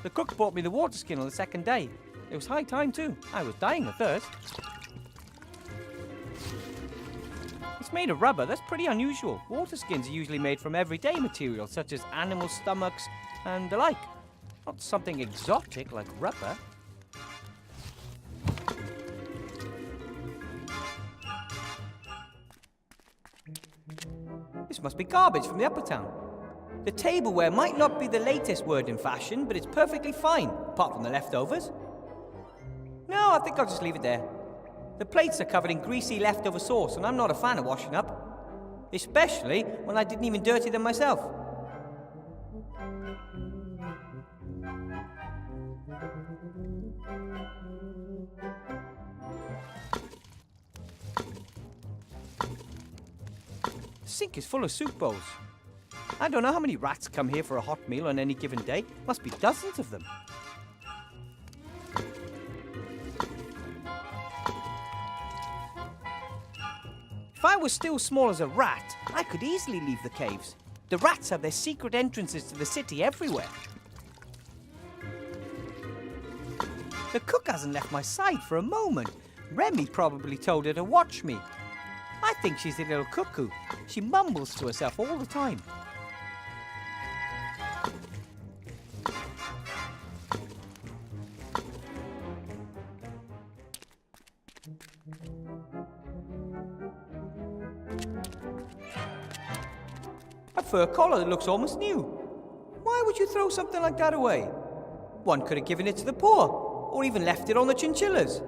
The cook brought me the water skin on the second day. It was high time too. I was dying of thirst. It's made of rubber. That's pretty unusual. Water skins are usually made from everyday materials such as animal stomachs and the like. Not something exotic like rubber. This must be garbage from the upper town. The tableware might not be the latest word in fashion, but it's perfectly fine, apart from the leftovers. No, I think I'll just leave it there. The plates are covered in greasy leftover sauce, and I'm not a fan of washing up. Especially when I didn't even dirty them myself. The sink is full of soup bowls. I don't know how many rats come here for a hot meal on any given day. Must be dozens of them. If I was still small as a rat, I could easily leave the caves. The rats have their secret entrances to the city everywhere. The cook hasn't left my side for a moment. Remy probably told her to watch me. I think she's a little cuckoo. She mumbles to herself all the time. A fur collar that looks almost new. Why would you throw something like that away? One could have given it to the poor, or even left it on the chinchillas.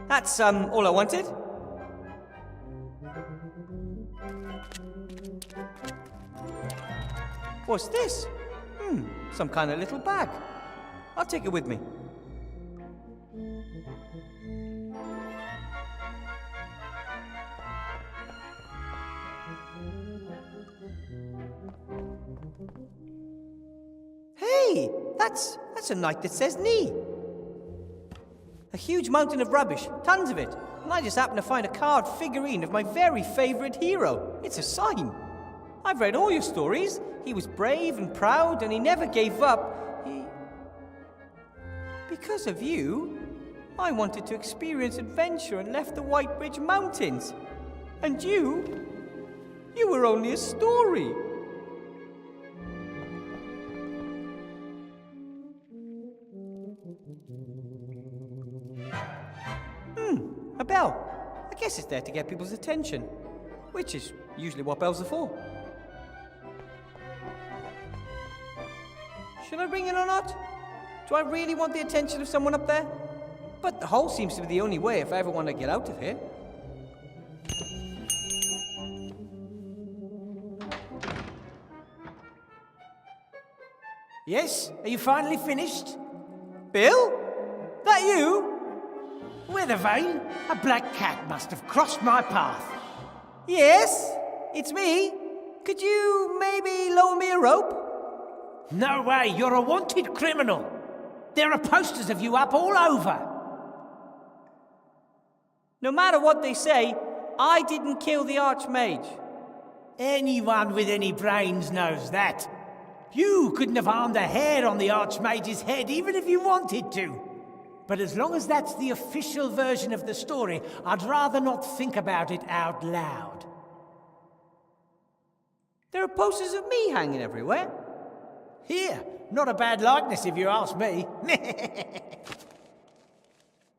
That's all I wanted. What's this? Some kind of little bag. I'll take it with me. Hey, that's a knight that says knee. A huge mountain of rubbish, tons of it, and I just happened to find a carved figurine of my very favourite hero. It's a sign. I've read all your stories. He was brave and proud, and he never gave up. Because of you, I wanted to experience adventure and left the White Ridge Mountains. And you were only a story. A bell. I guess it's there to get people's attention, which is usually what bells are for. Should I ring it or not? Do I really want the attention of someone up there? But the hole seems to be the only way if I ever want to get out of here. Yes? Are you finally finished? Bill? That you? Weather vane, a black cat must have crossed my path. Yes, it's me. Could you maybe loan me a rope? No way, you're a wanted criminal. There are posters of you up all over. No matter what they say, I didn't kill the Archmage. Anyone with any brains knows that. You couldn't have harmed a hair on the Archmage's head even if you wanted to. But as long as that's the official version of the story, I'd rather not think about it out loud. There are posters of me hanging everywhere. Here, not a bad likeness if you ask me.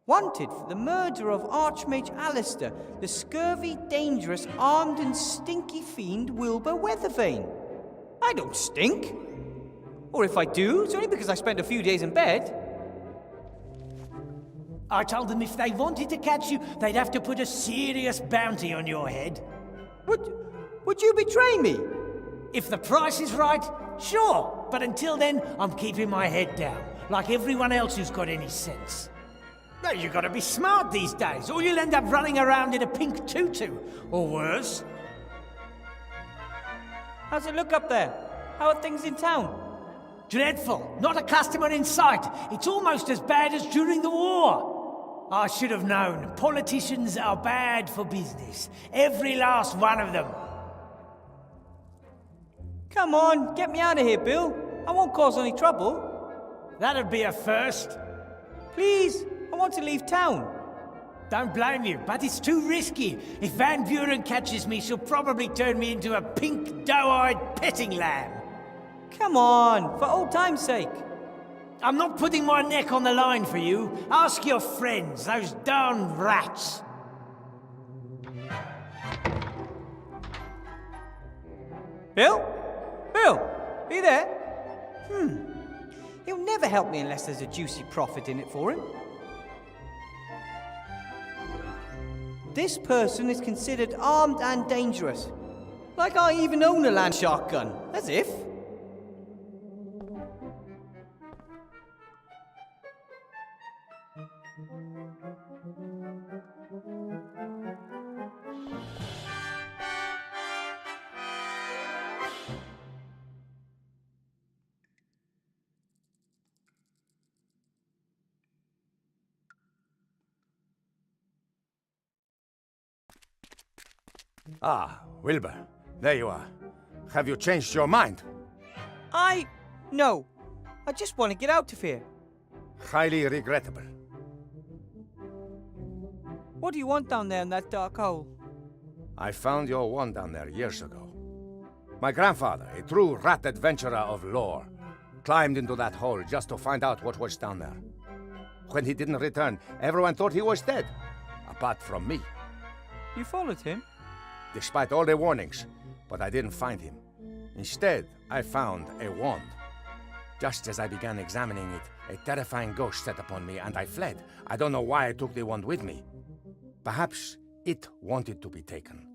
Wanted for the murder of Archmage Alistair, the scurvy, dangerous, armed and stinky fiend Wilbur Weathervane. I don't stink. Or if I do, it's only because I spent a few days in bed. I told them if they wanted to catch you, they'd have to put a serious bounty on your head. Would you betray me? If the price is right, sure. But until then, I'm keeping my head down, like everyone else who's got any sense. No, you gotta be smart these days, or you'll end up running around in a pink tutu, or worse. How's it look up there? How are things in town? Dreadful. Not a customer in sight. It's almost as bad as during the war. I should have known. Politicians are bad for business. Every last one of them. Come on, get me out of here, Bill. I won't cause any trouble. That'd be a first. Please, I want to leave town. Don't blame you, but it's too risky. If Van Buren catches me, she'll probably turn me into a pink, doe-eyed petting lamb. Come on, for old time's sake. I'm not putting my neck on the line for you. Ask your friends, those darn rats. Bill? Bill, are you there? He'll never help me unless there's a juicy profit in it for him. This person is considered armed and dangerous. Like I even own a land shark gun. As if. Ah, Wilbur, there you are. Have you changed your mind? No. I just want to get out of here. Highly regrettable. What do you want down there in that dark hole? I found your wand down there years ago. My grandfather, a true rat adventurer of lore, climbed into that hole just to find out what was down there. When he didn't return, everyone thought he was dead, apart from me. You followed him? Despite all the warnings, but I didn't find him. Instead, I found a wand. Just as I began examining it, a terrifying ghost set upon me and I fled. I don't know why I took the wand with me. Perhaps it wanted to be taken.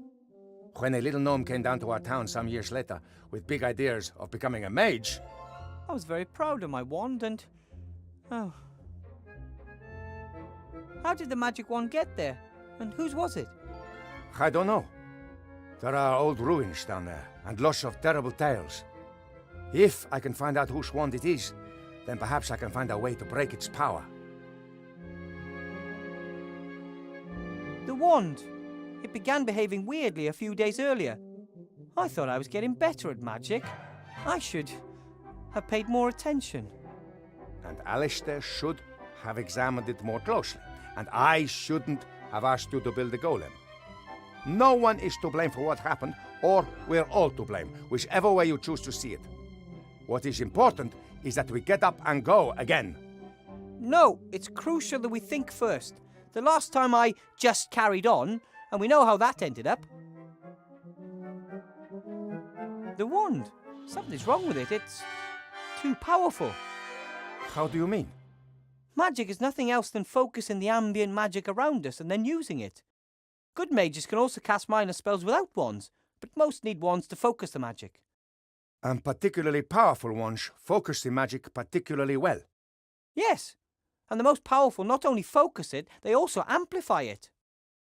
When a little gnome came down to our town some years later with big ideas of becoming a mage... I was very proud of my wand and... Oh. How did the magic wand get there? And whose was it? I don't know. There are old ruins down there, and lots of terrible tales. If I can find out whose wand it is, then perhaps I can find a way to break its power. The wand. It began behaving weirdly a few days earlier. I thought I was getting better at magic. I should have paid more attention. And Alistair should have examined it more closely. And I shouldn't have asked you to build the golem. No one is to blame for what happened, or we're all to blame, whichever way you choose to see it. What is important is that we get up and go again. No, it's crucial that we think first. The last time I just carried on, and we know how that ended up. The wand. Something's wrong with it. It's too powerful. How do you mean? Magic is nothing else than focusing the ambient magic around us and then using it. Good mages can also cast minor spells without wands, but most need wands to focus the magic. And particularly powerful ones focus the magic particularly well. Yes, and the most powerful not only focus it, they also amplify it.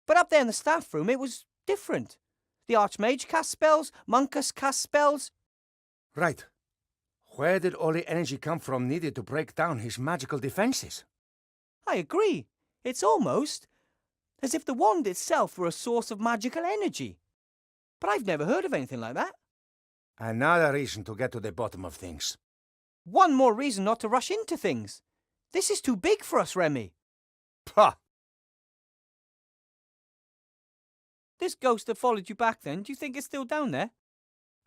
But up there in the staff room, it was different. The Archmage cast spells, Monkus cast spells. Right. Where did all the energy come from needed to break down his magical defenses? I agree. It's almost as if the wand itself were a source of magical energy. But I've never heard of anything like that. Another reason to get to the bottom of things. One more reason not to rush into things. This is too big for us, Remy. Pah! This ghost that followed you back then, do you think it's still down there?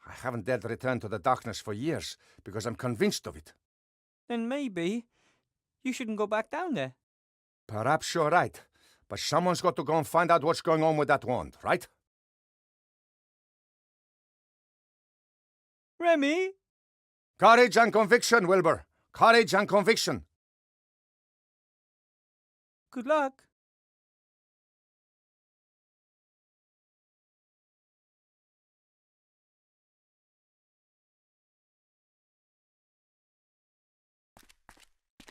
I haven't dared return to the darkness for years because I'm convinced of it. Then maybe you shouldn't go back down there. Perhaps you're right, but someone's got to go and find out what's going on with that wand, right? Remy? Courage and conviction, Wilbur. Courage and conviction. Good luck.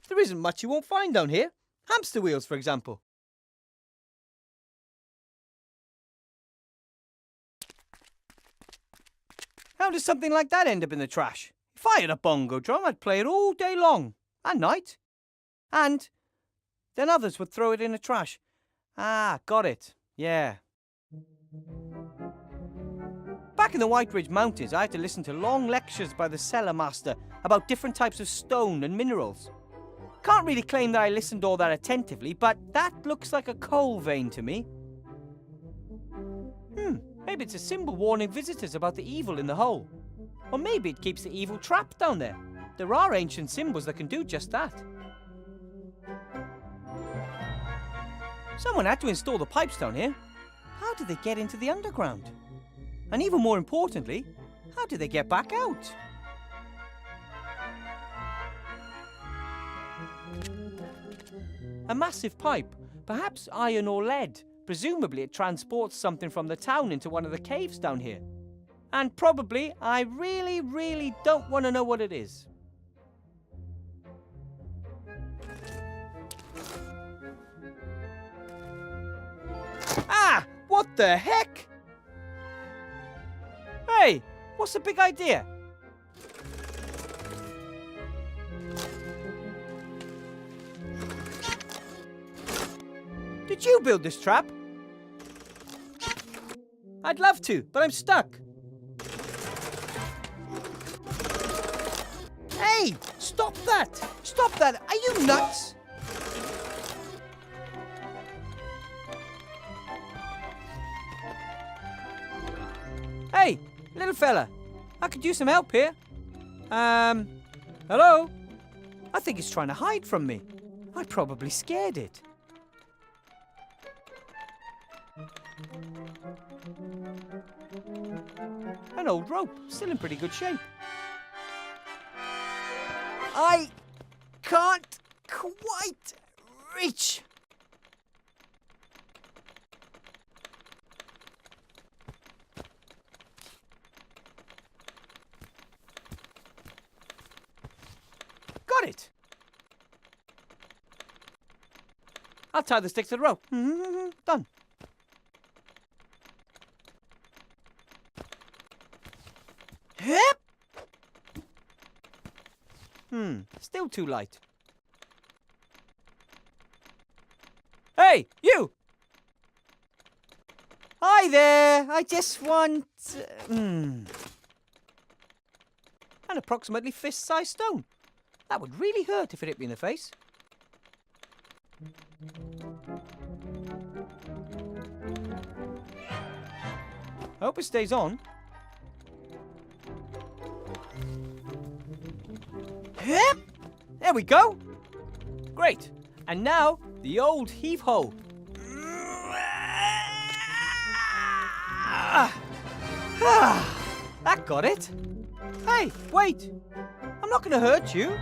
There isn't much you won't find down here. Hamster wheels, for example. How does something like that end up in the trash? If I had a bongo drum, I'd play it all day long. And night. And Then others would throw it in the trash. Ah, got it. Yeah. Back in the White Ridge Mountains, I had to listen to long lectures by the cellar master about different types of stone and minerals. Can't really claim that I listened all that attentively, but that looks like a coal vein to me. Maybe it's a symbol warning visitors about the evil in the hole. Or maybe it keeps the evil trapped down there. There are ancient symbols that can do just that. Someone had to install the pipes down here. How did they get into the underground? And even more importantly, how did they get back out? A massive pipe, perhaps iron or lead. Presumably it transports something from the town into one of the caves down here. And probably, I really don't want to know what it is. Ah! What the heck? Hey, what's the big idea? Did you build this trap? I'd love to, but I'm stuck. Hey, stop that! Stop that! Are you nuts? Hey, little fella, I could use some help here. Hello? I think it's trying to hide from me. I probably scared it. An old rope, still in pretty good shape. I can't quite reach. Got it. I'll tie the stick to the rope. Done. Still too light. Hey, you! Hi there, I just want... an approximately fist-sized stone. That would really hurt if it hit me in the face. I hope it stays on. There we go. Great. And now, the old heave-ho. That got it. Hey, wait. I'm not going to hurt you.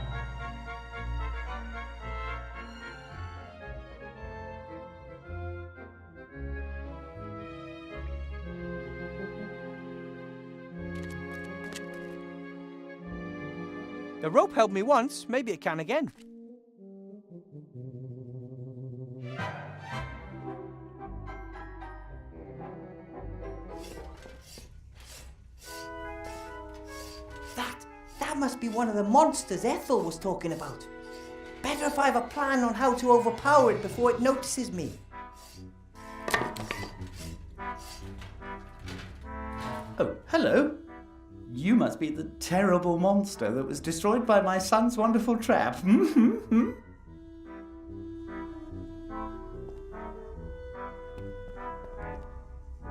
The rope helped me once, maybe it can again. That must be one of the monsters Ethel was talking about. Better if I have a plan on how to overpower it before it notices me. Oh, hello. You must be the terrible monster that was destroyed by my son's wonderful trap.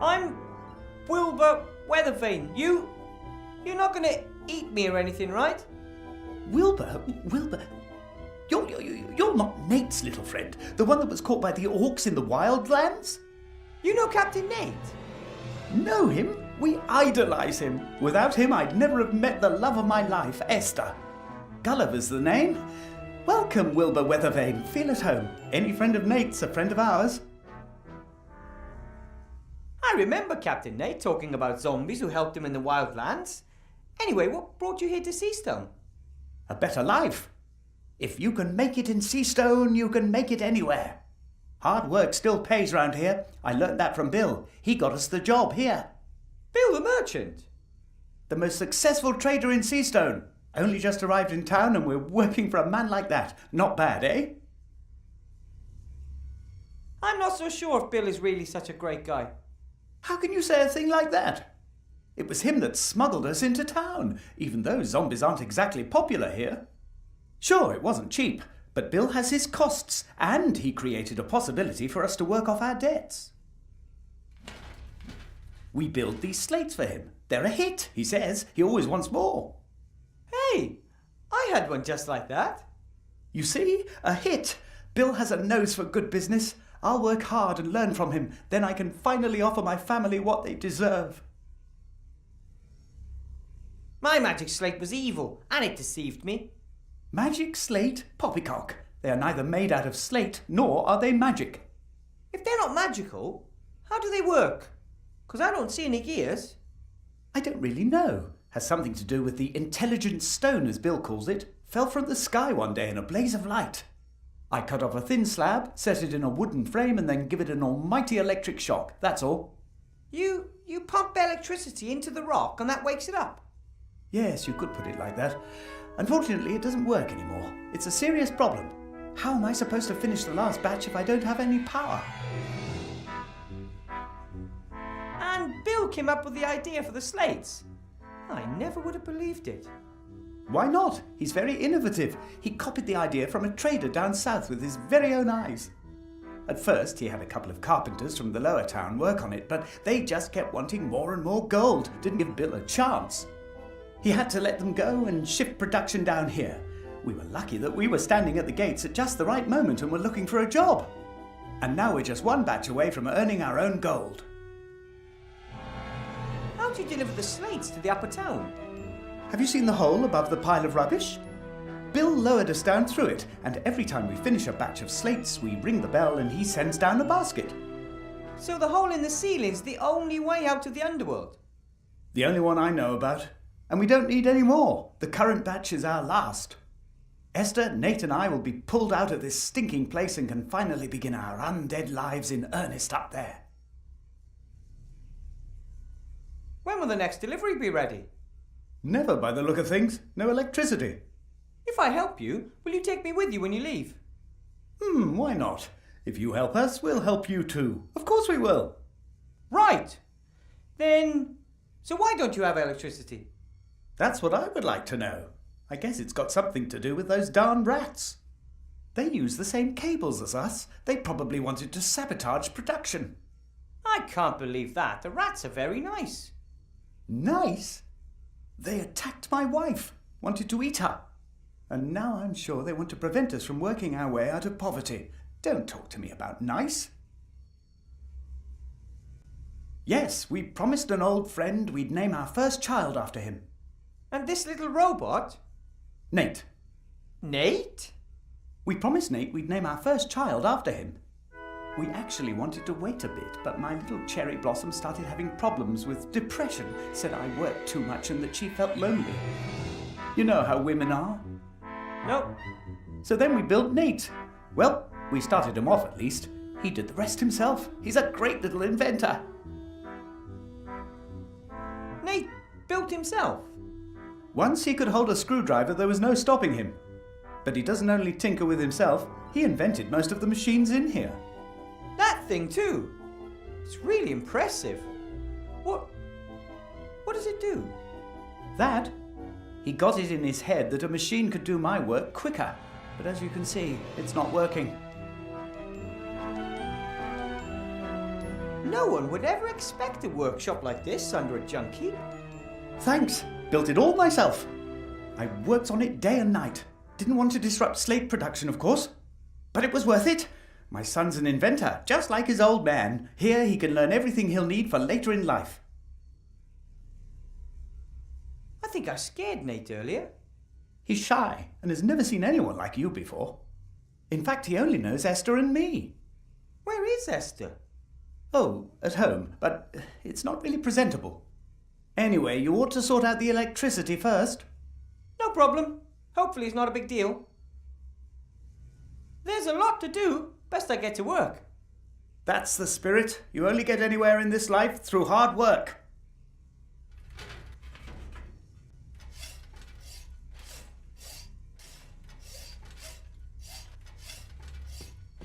I'm Wilbur Weathervane. You're not gonna eat me or anything, right? Wilbur? You're not Nate's little friend, the one that was caught by the orcs in the wildlands? You know Captain Nate? Know him? We idolize him. Without him, I'd never have met the love of my life, Esther. Gulliver's the name. Welcome, Wilbur Weathervane. Feel at home. Any friend of Nate's a friend of ours. I remember Captain Nate talking about zombies who helped him in the wildlands. Anyway, what brought you here to Seastone? A better life. If you can make it in Seastone, you can make it anywhere. Hard work still pays round here. I learnt that from Bill. He got us the job here. Bill the merchant? The most successful trader in Seastone. Only just arrived in town and we're working for a man like that. Not bad, eh? I'm not so sure if Bill is really such a great guy. How can you say a thing like that? It was him that smuggled us into town, even though zombies aren't exactly popular here. Sure, it wasn't cheap, but Bill has his costs, and he created a possibility for us to work off our debts. We build these slates for him. They're a hit, he says. He always wants more. Hey, I had one just like that. You see? A hit. Bill has a nose for good business. I'll work hard and learn from him. Then I can finally offer my family what they deserve. My magic slate was evil, and it deceived me. Magic slate? Poppycock. They are neither made out of slate, nor are they magic. If they're not magical, how do they work? 'Cause I don't see any gears. I don't really know. Has something to do with the intelligent stone, as Bill calls it. Fell from the sky one day in a blaze of light. I cut off a thin slab, set it in a wooden frame, and then give it an almighty electric shock. That's all. You pump electricity into the rock and that wakes it up? Yes, you could put it like that. Unfortunately, it doesn't work anymore. It's a serious problem. How am I supposed to finish the last batch if I don't have any power? And Bill came up with the idea for the slates. I never would have believed it. Why not? He's very innovative. He copied the idea from a trader down south with his very own eyes. At first, he had a couple of carpenters from the lower town work on it, but they just kept wanting more and more gold. Didn't give Bill a chance. He had to let them go and shift production down here. We were lucky that we were standing at the gates at just the right moment and were looking for a job. And now we're just one batch away from earning our own gold. How do you deliver the slates to the upper town? Have you seen the hole above the pile of rubbish? Bill lowered us down through it, and every time we finish a batch of slates, we ring the bell and he sends down a basket. So the hole in the ceiling's the only way out to the underworld? The only one I know about. And we don't need any more. The current batch is our last. Esther, Nate and I will be pulled out of this stinking place and can finally begin our undead lives in earnest up there. When will the next delivery be ready? Never, by the look of things. No electricity. If I help you, will you take me with you when you leave? Why not? If you help us, we'll help you too. Of course we will. Right. Then, so why don't you have electricity? That's what I would like to know. I guess it's got something to do with those darn rats. They use the same cables as us. They probably wanted to sabotage production. I can't believe that. The rats are very nice. Nice? They attacked my wife, wanted to eat her. And now I'm sure they want to prevent us from working our way out of poverty. Don't talk to me about nice. Yes, we promised an old friend we'd name our first child after him. And this little robot? Nate. Nate? We promised Nate we'd name our first child after him. We actually wanted to wait a bit, but my little cherry blossom started having problems with depression, said I worked too much and that she felt lonely. You know how women are. No. So then we built Nate. Well, we started him off at least. He did the rest himself. He's a great little inventor. Nate built himself? Once he could hold a screwdriver, there was no stopping him. But he doesn't only tinker with himself, he invented most of the machines in here. That thing too? It's really impressive. What does it do? That? He got it in his head that a machine could do my work quicker. But as you can see, it's not working. No one would ever expect a workshop like this under a junk heap. Thanks. Built it all myself. I worked on it day and night. Didn't want to disrupt slate production, of course. But it was worth it. My son's an inventor, just like his old man. Here he can learn everything he'll need for later in life. I think I scared Nate earlier. He's shy and has never seen anyone like you before. In fact, he only knows Esther and me. Where is Esther? Oh, at home, but it's not really presentable. Anyway, you ought to sort out the electricity first. No problem. Hopefully it's not a big deal. There's a lot to do. Best I get to work. That's the spirit. You only get anywhere in this life through hard work.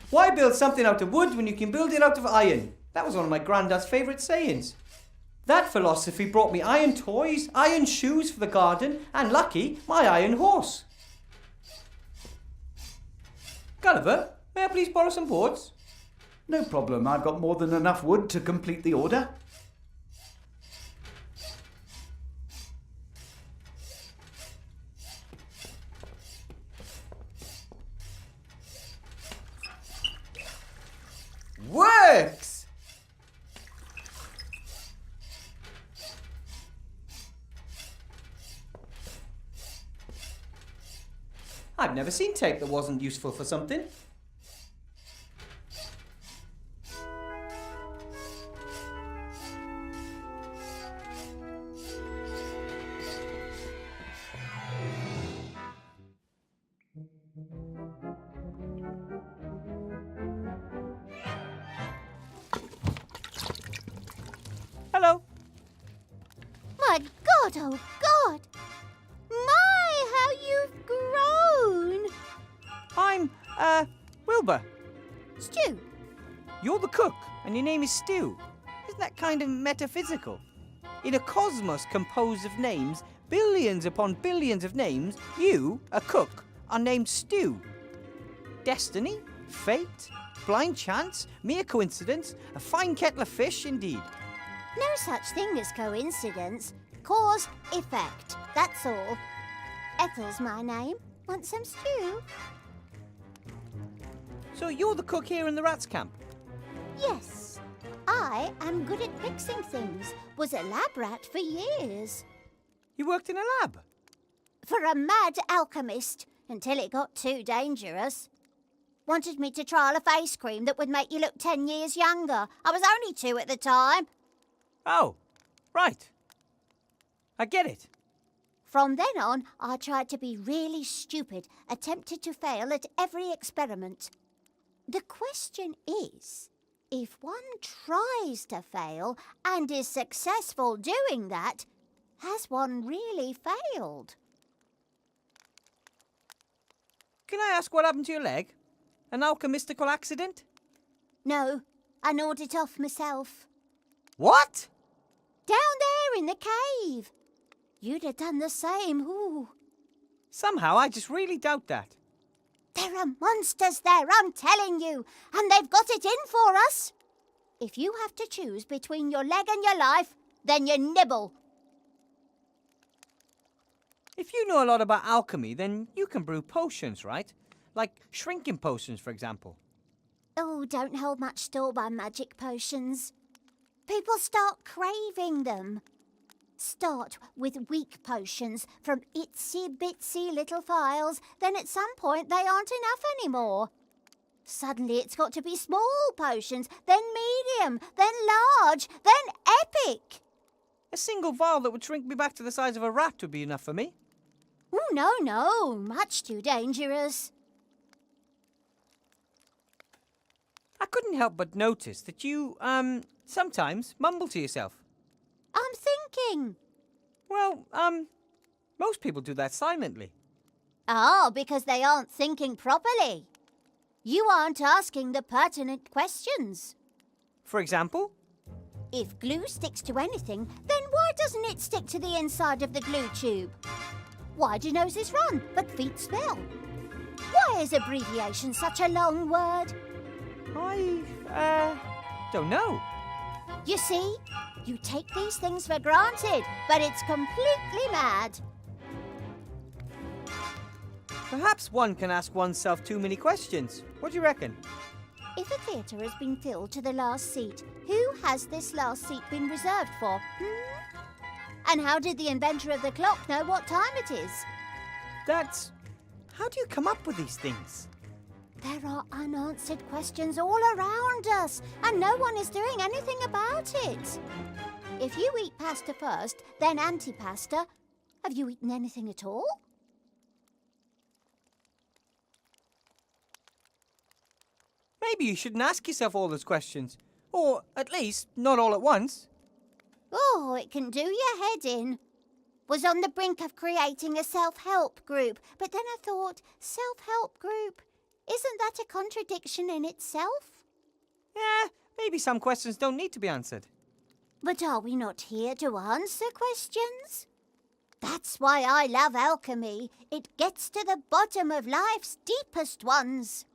Why build something out of wood when you can build it out of iron? That was one of my granddad's favourite sayings. That philosophy brought me iron toys, iron shoes for the garden, and lucky, my iron horse. Gulliver, may I please borrow some boards? No problem, I've got more than enough wood to complete the order. Works! I've never seen tape that wasn't useful for something. Hello. My God, oh God! My, how you've grown! I'm, Wilbur. Stu, You're the cook, and your name is Stew. Isn't that kind of metaphysical? In a cosmos composed of names, billions upon billions of names, you, a cook, are named Stew. Destiny? Fate? Blind chance? Mere coincidence? A fine kettle of fish, indeed. no such thing as coincidence. Cause, effect, that's all. Ethel's my name. Want some stew? So you're the cook here in the rats camp? Yes. I am good at fixing things. Was a lab rat for years. You worked in a lab? For a mad alchemist, until it got too dangerous. Wanted me to trial a face cream that would make you look 10 years younger. I was only 2 at the time. Oh, right. I get it. From then on, I tried to be really stupid, attempted to fail at every experiment. The question is, if one tries to fail and is successful doing that, has one really failed? Can I ask what happened to your leg? An alchemistical accident? No, I gnawed it off myself. What? Down there in the cave. You'd have done the same, ooh. Somehow I just really doubt that. There are monsters there, I'm telling you, and they've got it in for us. If you have to choose between your leg and your life, then you nibble. If you know a lot about alchemy, then you can brew potions, right? Like shrinking potions, for example. Oh, don't hold much store by magic potions. People start craving them. Start with weak potions from itsy-bitsy little phials, then at some point they aren't enough anymore. Suddenly it's got to be small potions, then medium, then large, then epic. A single vial that would shrink me back to the size of a rat would be enough for me. Oh, no, much too dangerous. I couldn't help but notice that you, sometimes mumble to yourself. I'm thinking. Well, most people do that silently. Oh, because they aren't thinking properly. You aren't asking the pertinent questions. For example? If glue sticks to anything, then why doesn't it stick to the inside of the glue tube? Why do noses run, but feet smell? Why is abbreviation such a long word? I don't know. You see, you take these things for granted, but it's completely mad. Perhaps one can ask oneself too many questions. What do you reckon? If a theatre has been filled to the last seat, who has this last seat been reserved for? And how did the inventor of the clock know what time it is? How do you come up with these things? There are unanswered questions all around us, and no one is doing anything about it. If you eat pasta first, then antipasta, have you eaten anything at all? Maybe you shouldn't ask yourself all those questions. Or, at least, not all at once. Oh, it can do your head in. Was on the brink of creating a self-help group, but then I thought, self-help group? Isn't that a contradiction in itself? Yeah, maybe some questions don't need to be answered. But are we not here to answer questions? That's why I love alchemy. It gets to the bottom of life's deepest ones.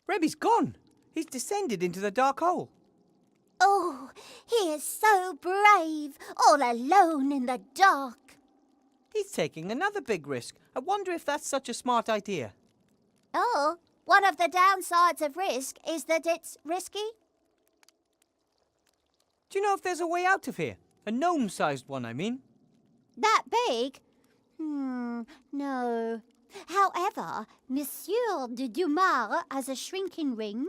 Remy's gone. He's descended into the dark hole. Oh, he is so brave, all alone in the dark. He's taking another big risk. I wonder if that's such a smart idea. Oh, one of the downsides of risk is that it's risky. Do you know if there's a way out of here? A gnome-sized one, I mean. That big? No. However, Monsieur de Dumas has a shrinking ring.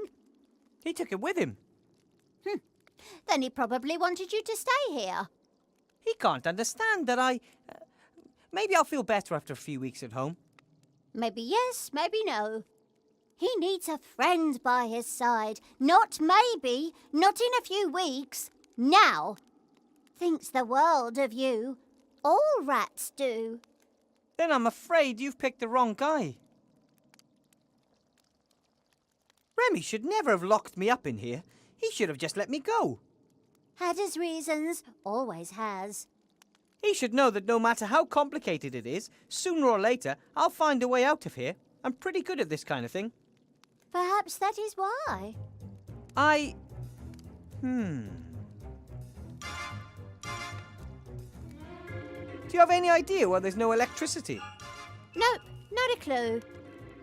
He took it with him. Then he probably wanted you to stay here. He can't understand that maybe I'll feel better after a few weeks at home. Maybe yes, maybe no. He needs a friend by his side. Not maybe, not in a few weeks. Now. Thinks the world of you. All rats do. Then I'm afraid you've picked the wrong guy. Remy should never have locked me up in here. He should have just let me go. Had his reasons, always has. He should know that no matter how complicated it is, sooner or later, I'll find a way out of here. I'm pretty good at this kind of thing. Perhaps that is why. Do you have any idea why there's no electricity? Nope, not a clue.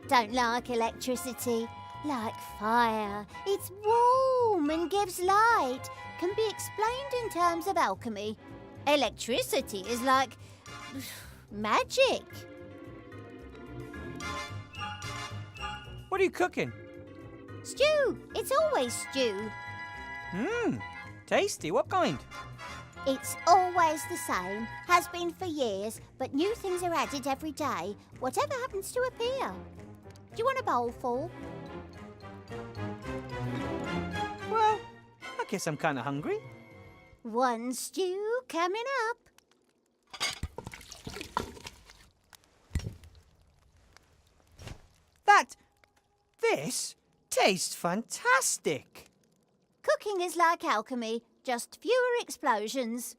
Don't like electricity. Like fire. It's warm and gives light. Can be explained in terms of alchemy. Electricity is like magic. What are you cooking? Stew. It's always stew. Tasty. What kind? It's always the same. Has been for years, but new things are added every day. Whatever happens to appear. Do you want a bowl full? Well, I guess I'm kind of hungry. One stew coming up. This tastes fantastic. Cooking is like alchemy, just fewer explosions.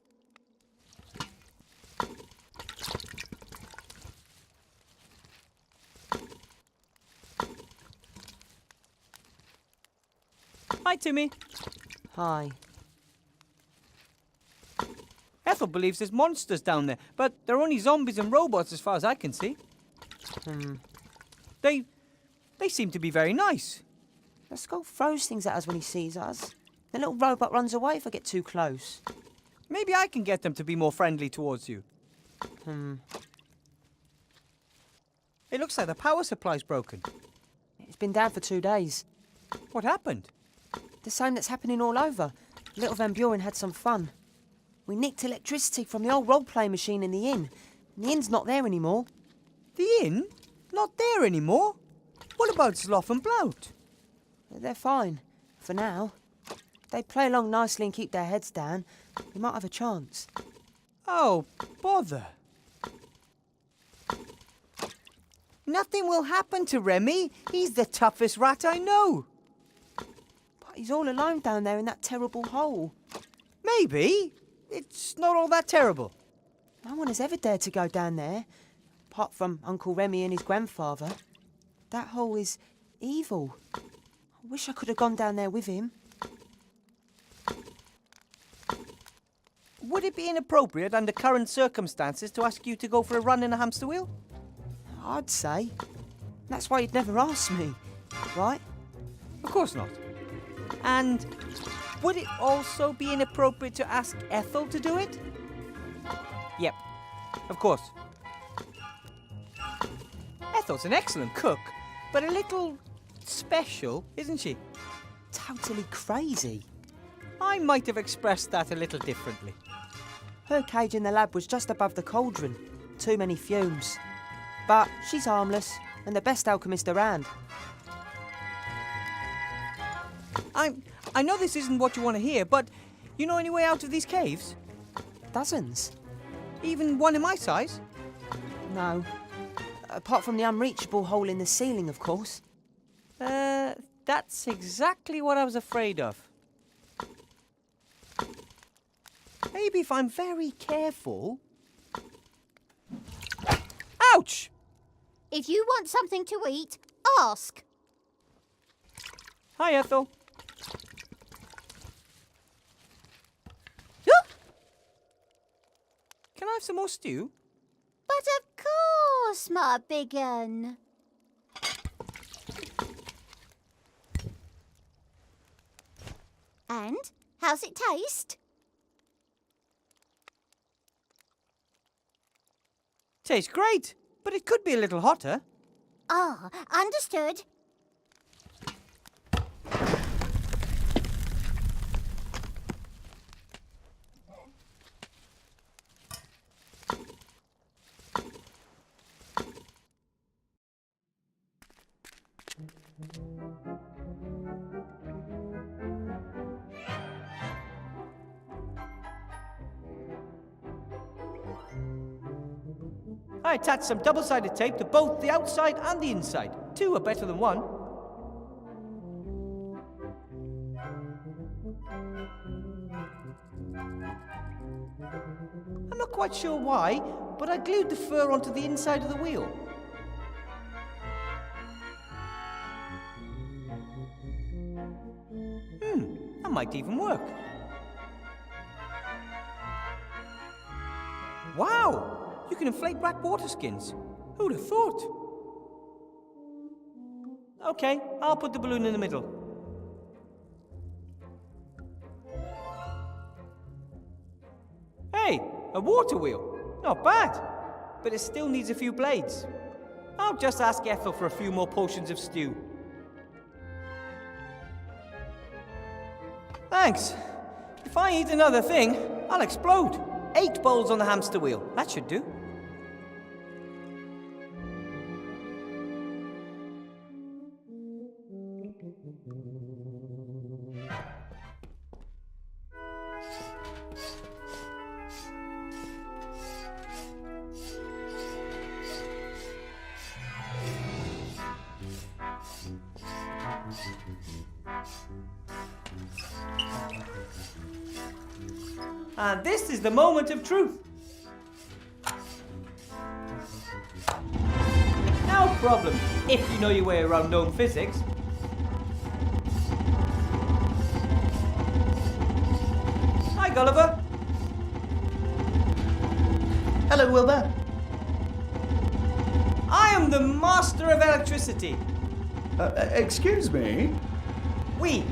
Hi, Timmy. Hi. Ethel believes there's monsters down there, but they're only zombies and robots as far as I can see. They seem to be very nice. The skull throws things at us when he sees us. The little robot runs away if I get too close. Maybe I can get them to be more friendly towards you. It looks like the power supply's broken. It's been down for 2 days. What happened? The same that's happening all over. Little Van Buren had some fun. We nicked electricity from the old role-play machine in the inn. The inn's not there anymore. The inn? Not there anymore? What about Sloth and Blout? They're fine, for now. If they play along nicely and keep their heads down, we might have a chance. Oh, bother. Nothing will happen to Remy. He's the toughest rat I know. But he's all alone down there in that terrible hole. Maybe. It's not all that terrible. No one has ever dared to go down there, apart from Uncle Remy and his grandfather. That hole is evil. I wish I could have gone down there with him. Would it be inappropriate under current circumstances to ask you to go for a run in a hamster wheel? I'd say. That's why you'd never ask me, right? Of course not. And would it also be inappropriate to ask Ethel to do it? Yep, of course. Ethel's an excellent cook, but a little special, isn't she? Totally crazy. I might have expressed that a little differently. Her cage in the lab was just above the cauldron. Too many fumes. But she's harmless, and the best alchemist around. I know this isn't what you want to hear, but you know any way out of these caves? Dozens. Even one in my size? No. Apart from the unreachable hole in the ceiling, of course. That's exactly what I was afraid of. Maybe if I'm very careful... Ouch! If you want something to eat, ask. Hi, Ethel. Can I have some more stew? But of course, my big un. And how's it taste? Tastes great, but it could be a little hotter. Ah, understood. I attached some double-sided tape to both the outside and the inside. Two are better than one. I'm not quite sure why, but I glued the fur onto the inside of the wheel. That might even work. Wow! You can inflate rat water skins. Who'd have thought? Okay, I'll put the balloon in the middle. Hey, a water wheel. Not bad. But it still needs a few blades. I'll just ask Ethel for a few more portions of stew. Thanks. If I eat another thing, I'll explode. 8 bowls on the hamster wheel. That should do. And this is the moment of truth. No problem, if you know your way around known physics. Hi, Gulliver. Hello, Wilbur. I am the master of electricity. Excuse me? We've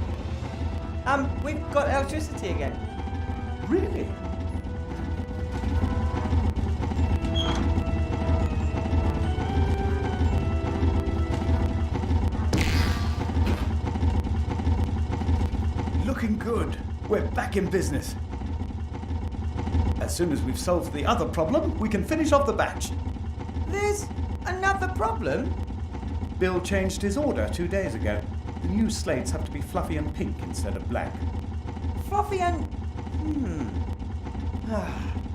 got electricity again. Really? Looking good. We're back in business. As soon as we've solved the other problem, we can finish off the batch. There's another problem? Bill changed his order 2 days ago. The new slates have to be fluffy and pink instead of black. Fluffy and...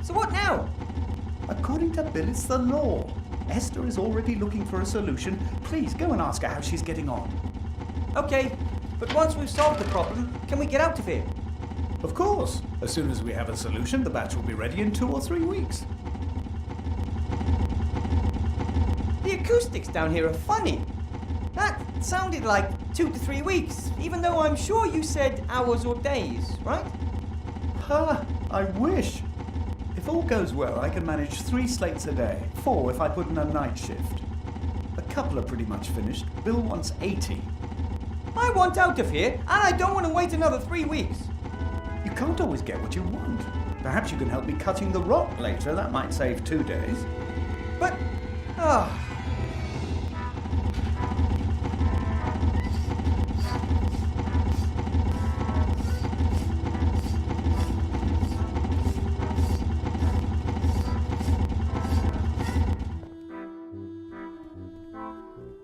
So what now? According to Bill, it's the law. Esther is already looking for a solution. Please go and ask her how she's getting on. Okay, but once we've solved the problem, can we get out of here? Of course. As soon as we have a solution, the batch will be ready in 2 or 3 weeks. The acoustics down here are funny. That sounded like 2 to 3 weeks, even though I'm sure you said hours or days, right? I wish. If all goes well, I can manage 3 slates a day. 4 if I put in a night shift. A couple are pretty much finished. Bill wants 80. I want out of here, and I don't want to wait another 3 weeks. You can't always get what you want. Perhaps you can help me cutting the rock later. That might save 2 days. But...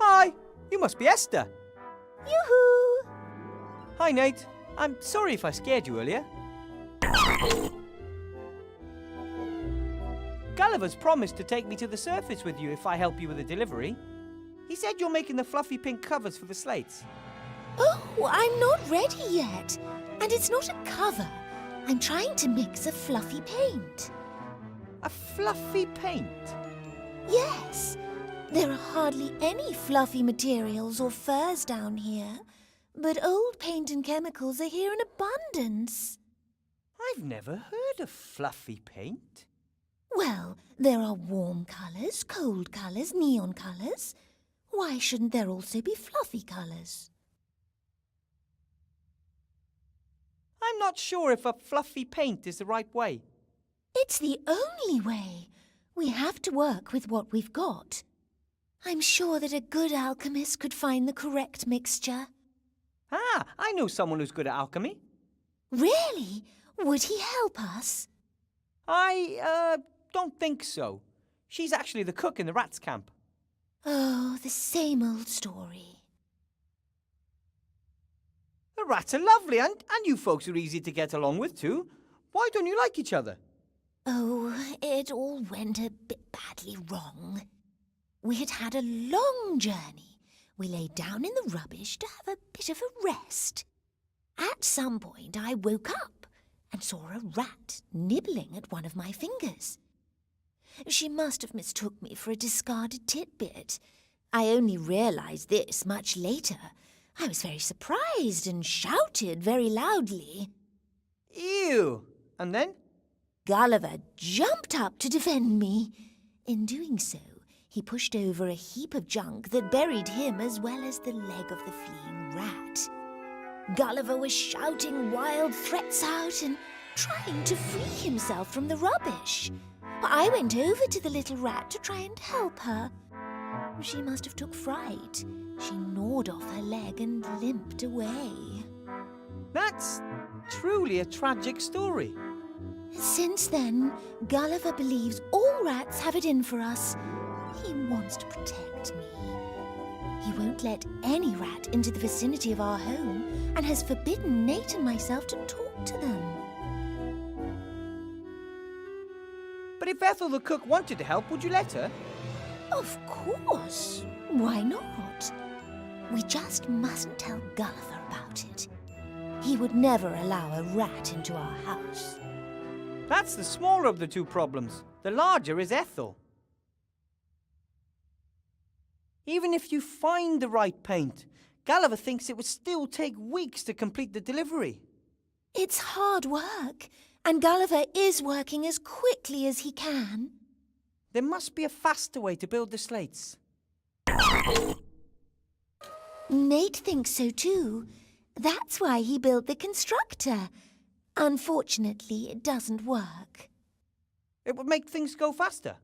Hi, you must be Esther. Yoo-hoo! Hi, Nate. I'm sorry if I scared you earlier. Gulliver! Gulliver's promised to take me to the surface with you if I help you with the delivery. He said you're making the fluffy pink covers for the slates. Oh, I'm not ready yet. And it's not a cover. I'm trying to mix a fluffy paint. A fluffy paint? Yes. There are hardly any fluffy materials or furs down here. But old paint and chemicals are here in abundance. I've never heard of fluffy paint. Well, there are warm colours, cold colours, neon colours. Why shouldn't there also be fluffy colours? I'm not sure if a fluffy paint is the right way. It's the only way. We have to work with what we've got. I'm sure that a good alchemist could find the correct mixture. Ah, I know someone who's good at alchemy. Really? Would he help us? I don't think so. She's actually the cook in the rats' camp. Oh, the same old story. The rats are lovely, and you folks are easy to get along with too. Why don't you like each other? Oh, it all went a bit badly wrong. We had had a long journey. We lay down in the rubbish to have a bit of a rest. At some point, I woke up and saw a rat nibbling at one of my fingers. She must have mistook me for a discarded tidbit. I only realised this much later. I was very surprised and shouted very loudly. Ew! And then? Gulliver jumped up to defend me. In doing so, he pushed over a heap of junk that buried him as well as the leg of the fleeing rat. Gulliver was shouting wild threats out and trying to free himself from the rubbish. I went over to the little rat to try and help her. She must have took fright. She gnawed off her leg and limped away. That's truly a tragic story. Since then, Gulliver believes all rats have it in for us. He wants to protect me. He won't let any rat into the vicinity of our home and has forbidden Nate and myself to talk to them. But if Ethel the cook wanted to help, would you let her? Of course. Why not? We just mustn't tell Gulliver about it. He would never allow a rat into our house. That's the smaller of the two problems. The larger is Ethel. Even if you find the right paint, Gulliver thinks it would still take weeks to complete the delivery. It's hard work, and Gulliver is working as quickly as he can. There must be a faster way to build the slates. Nate thinks so too. That's why he built the constructor. Unfortunately, it doesn't work. It would make things go faster.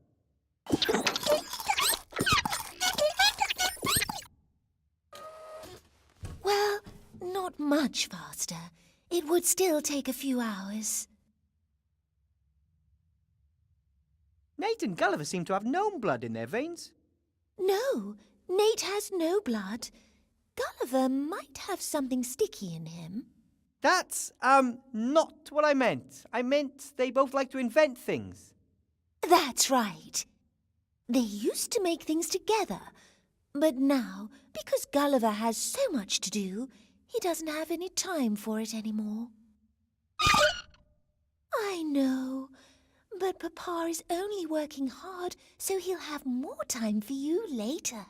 Well, not much faster. It would still take a few hours. Nate and Gulliver seem to have gnome blood in their veins. No, Nate has no blood. Gulliver might have something sticky in him. That's, not what I meant. I meant they both like to invent things. That's right. They used to make things together, but now, because Gulliver has so much to do, he doesn't have any time for it anymore. I know, but Papa is only working hard, so he'll have more time for you later.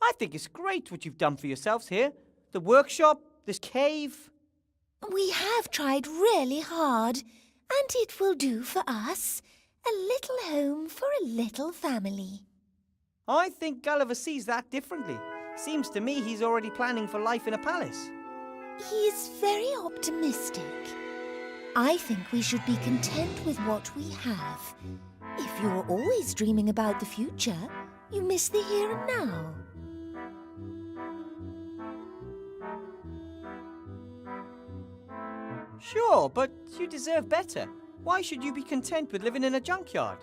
I think it's great what you've done for yourselves here. The workshop, this cave. We have tried really hard, and it will do for us. A little home for a little family. I think Gulliver sees that differently. Seems to me he's already planning for life in a palace. He's very optimistic. I think we should be content with what we have. If you're always dreaming about the future, you miss the here and now. Sure, but you deserve better. Why should you be content with living in a junkyard?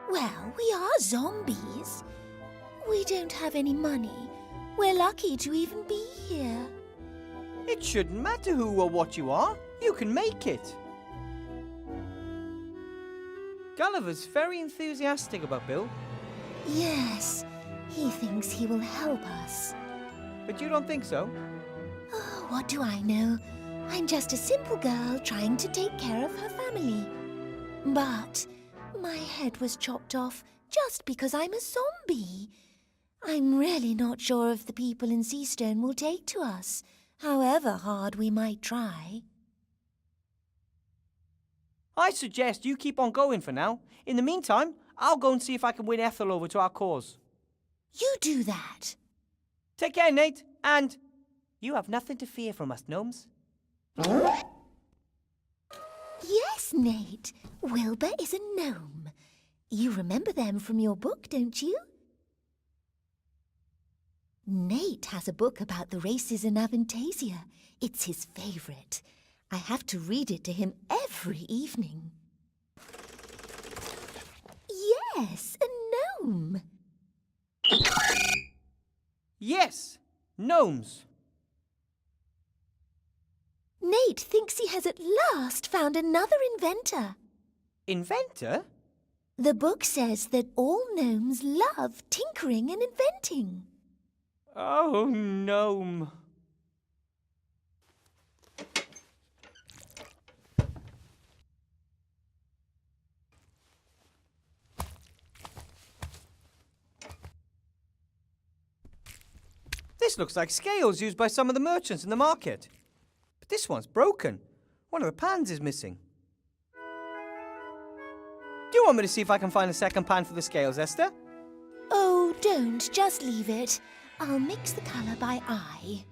Well, we are zombies. We don't have any money. We're lucky to even be here. It shouldn't matter who or what you are. You can make it. Gulliver's very enthusiastic about Bill, Yes, he thinks he will help us. but you don't think so? Oh, what do I know? I'm just a simple girl trying to take care of her family. But my head was chopped off just because I'm a zombie. I'm really not sure if the people in Seastone will take to us, however hard we might try. I suggest you keep on going for now. In the meantime, I'll go and see if I can win Ethel over to our cause. You do that. Take care, Nate, and you have nothing to fear from us, gnomes. Yes, Nate. Wilbur is a gnome. You remember them from your book, don't you? Nate has a book about the races in Avantasia. It's his favourite. I have to read it to him every evening. Yes, a gnome. Yes, gnomes. Nate thinks he has at last found another inventor. Inventor? The book says that all gnomes love tinkering and inventing. Oh, gnome. This looks like scales used by some of the merchants in the market. But this one's broken. One of the pans is missing. Do you want me to see if I can find a second pan for the scales, Esther? Oh, don't. Just leave it. I'll mix the colour by eye.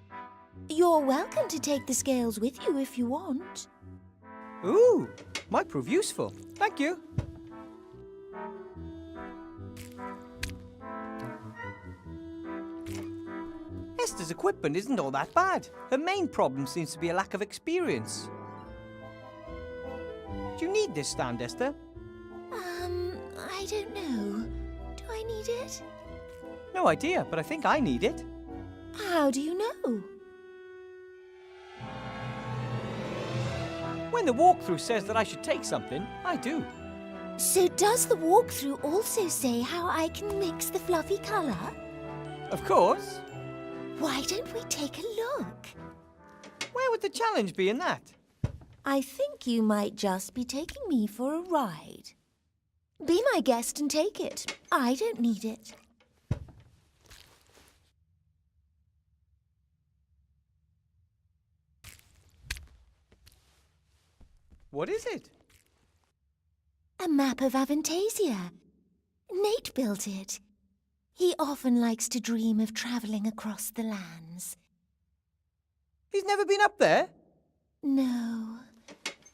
You're welcome to take the scales with you if you want. Ooh, might prove useful. Thank you. Esther's equipment isn't all that bad. Her main problem seems to be a lack of experience. Do you need this stand, Esther? I don't know. Do I need it? No idea, but I think I need it. How do you know? When the walkthrough says that I should take something, I do. So does the walkthrough also say how I can mix the fluffy colour? Of course. Why don't we take a look? Where would the challenge be in that? I think you might just be taking me for a ride. Be my guest and take it. I don't need it. What is it? A map of Avantasia. Nate built it. He often likes to dream of travelling across the lands. He's never been up there? No,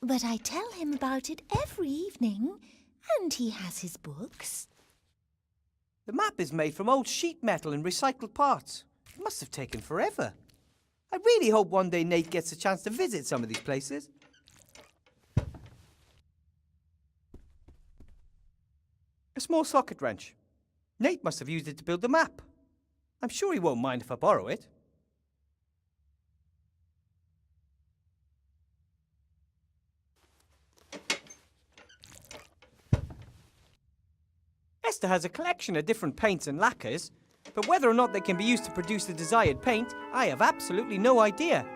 but I tell him about it every evening, and he has his books. The map is made from old sheet metal and recycled parts. It must have taken forever. I really hope one day Nate gets a chance to visit some of these places. A small socket wrench. Nate must have used it to build the map. I'm sure he won't mind if I borrow it. Esther has a collection of different paints and lacquers, but whether or not they can be used to produce the desired paint, I have absolutely no idea.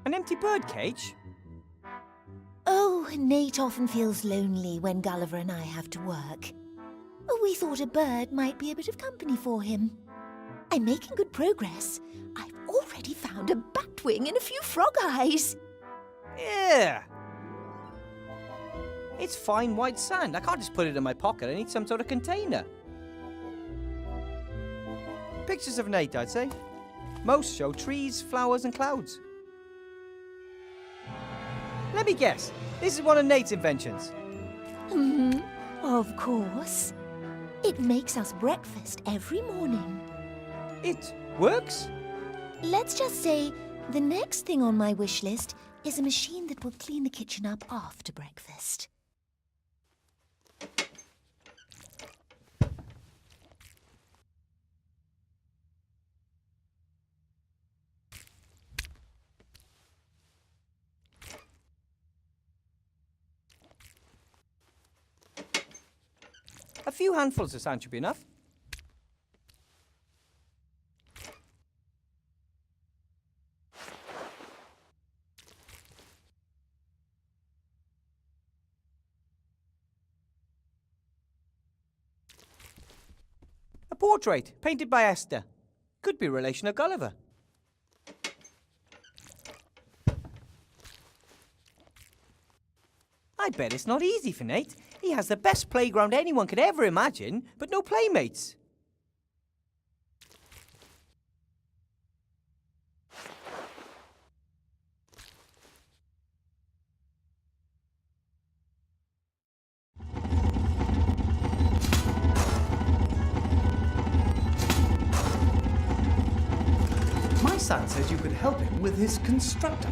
An empty bird cage? Oh, Nate often feels lonely when Gulliver and I have to work. We thought a bird might be a bit of company for him. I'm making good progress. I've already found a batwing and a few frog eyes. Yeah. It's fine white sand. I can't just put it in my pocket. I need some sort of container. Pictures of Nate, I'd say. Most show trees, flowers, and clouds. Let me guess. This is one of Nate's inventions. Of course. It makes us breakfast every morning. It works? Let's just say the next thing on my wish list is a machine that will clean the kitchen up after breakfast. A few handfuls of sand should be enough. A portrait, painted by Esther. Could be a relation of Gulliver. I bet it's not easy for Nate. He has the best playground anyone could ever imagine, but no playmates. My son says you could help him with his constructor.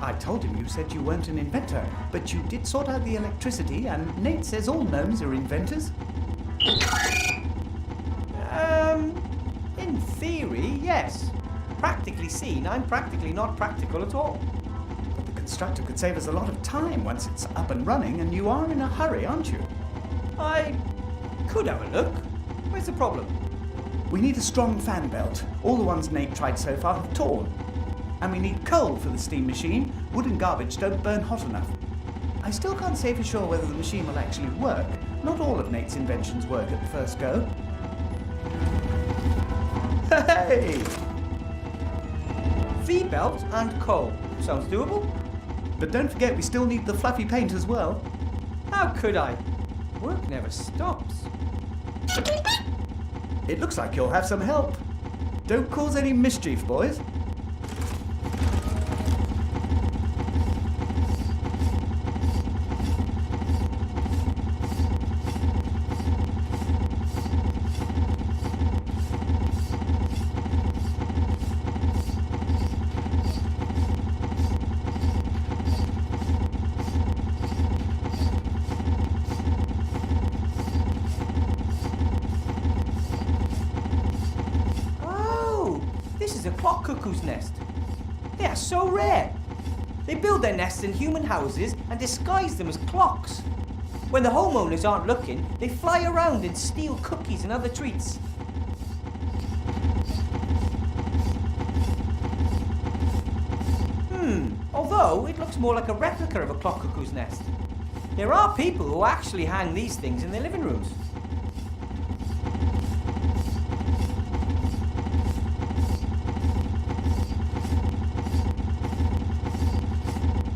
I told him you said you weren't an inventor, but you did sort out the electricity, and Nate says all gnomes are inventors. In theory, yes. Practically seen, I'm practically not practical at all. But the constructor could save us a lot of time once it's up and running, and you are in a hurry, aren't you? I could have a look. Where's the problem? We need a strong fan belt. All the ones Nate tried so far have torn. And we need coal for the steam machine. Wood and garbage don't burn hot enough. I still can't say for sure whether the machine will actually work. Not all of Nate's inventions work at the first go. Hey! V-belt and coal. Sounds doable. But don't forget we still need the fluffy paint as well. How could I? Work never stops. It looks like you'll have some help. Don't cause any mischief, boys. Clock cuckoo's nest. They are so rare. They build their nests in human houses and disguise them as clocks. When the homeowners aren't looking, they fly around and steal cookies and other treats. Although it looks more like a replica of a clock cuckoo's nest. There are people who actually hang these things in their living rooms.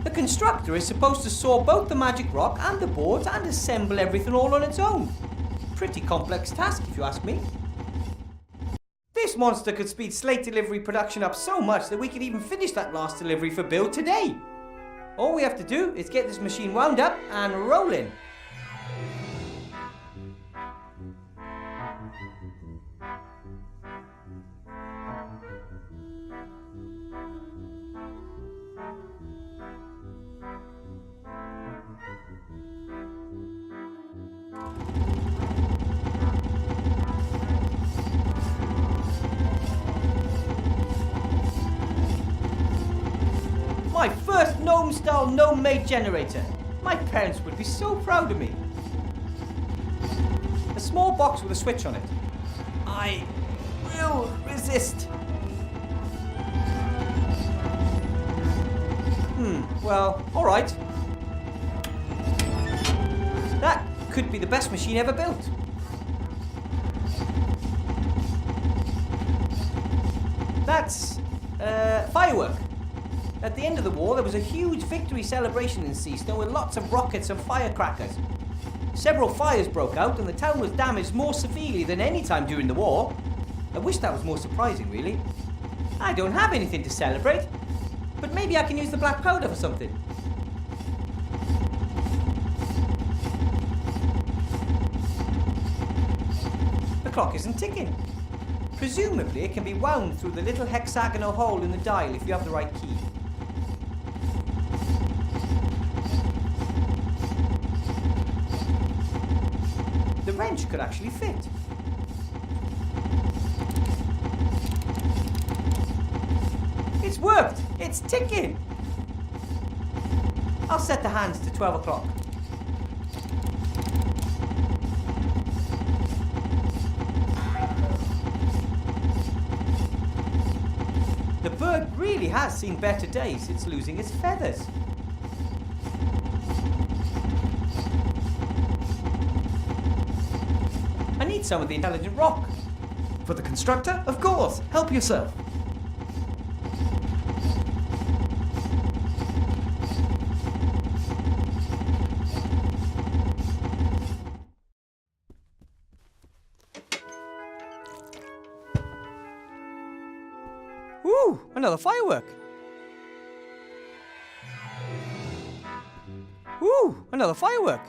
The constructor is supposed to saw both the magic rock and the boards and assemble everything all on its own. Pretty complex task, if you ask me. This monster could speed slate delivery production up so much that we could even finish that last delivery for Bill today. All we have to do is get this machine wound up and rolling. My first gnome-style gnome-made generator. My parents would be so proud of me. A small box with a switch on it. I will resist. Well, all right. That could be the best machine ever built. That's firework. At the end of the war, there was a huge victory celebration in Seaston with lots of rockets and firecrackers. Several fires broke out and the town was damaged more severely than any time during the war. I wish that was more surprising, really. I don't have anything to celebrate, but maybe I can use the black powder for something. The clock isn't ticking. Presumably it can be wound through the little hexagonal hole in the dial if you have the right key. The wrench could actually fit. It's worked! It's ticking! I'll set the hands to 12 o'clock. bird really has seen better days since losing its feathers. I need some of the intelligent rock. For the constructor? Of course. Help yourself. Ooh, another firework. Ooh, another firework.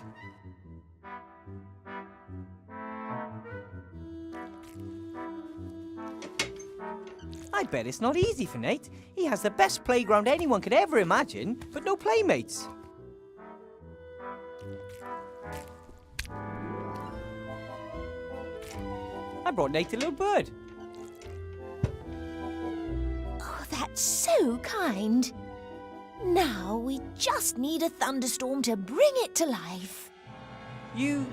I bet it's not easy for Nate. He has the best playground anyone could ever imagine, but no playmates. I brought Nate a little bird. Oh, that's so kind. Now we just need a thunderstorm to bring it to life. You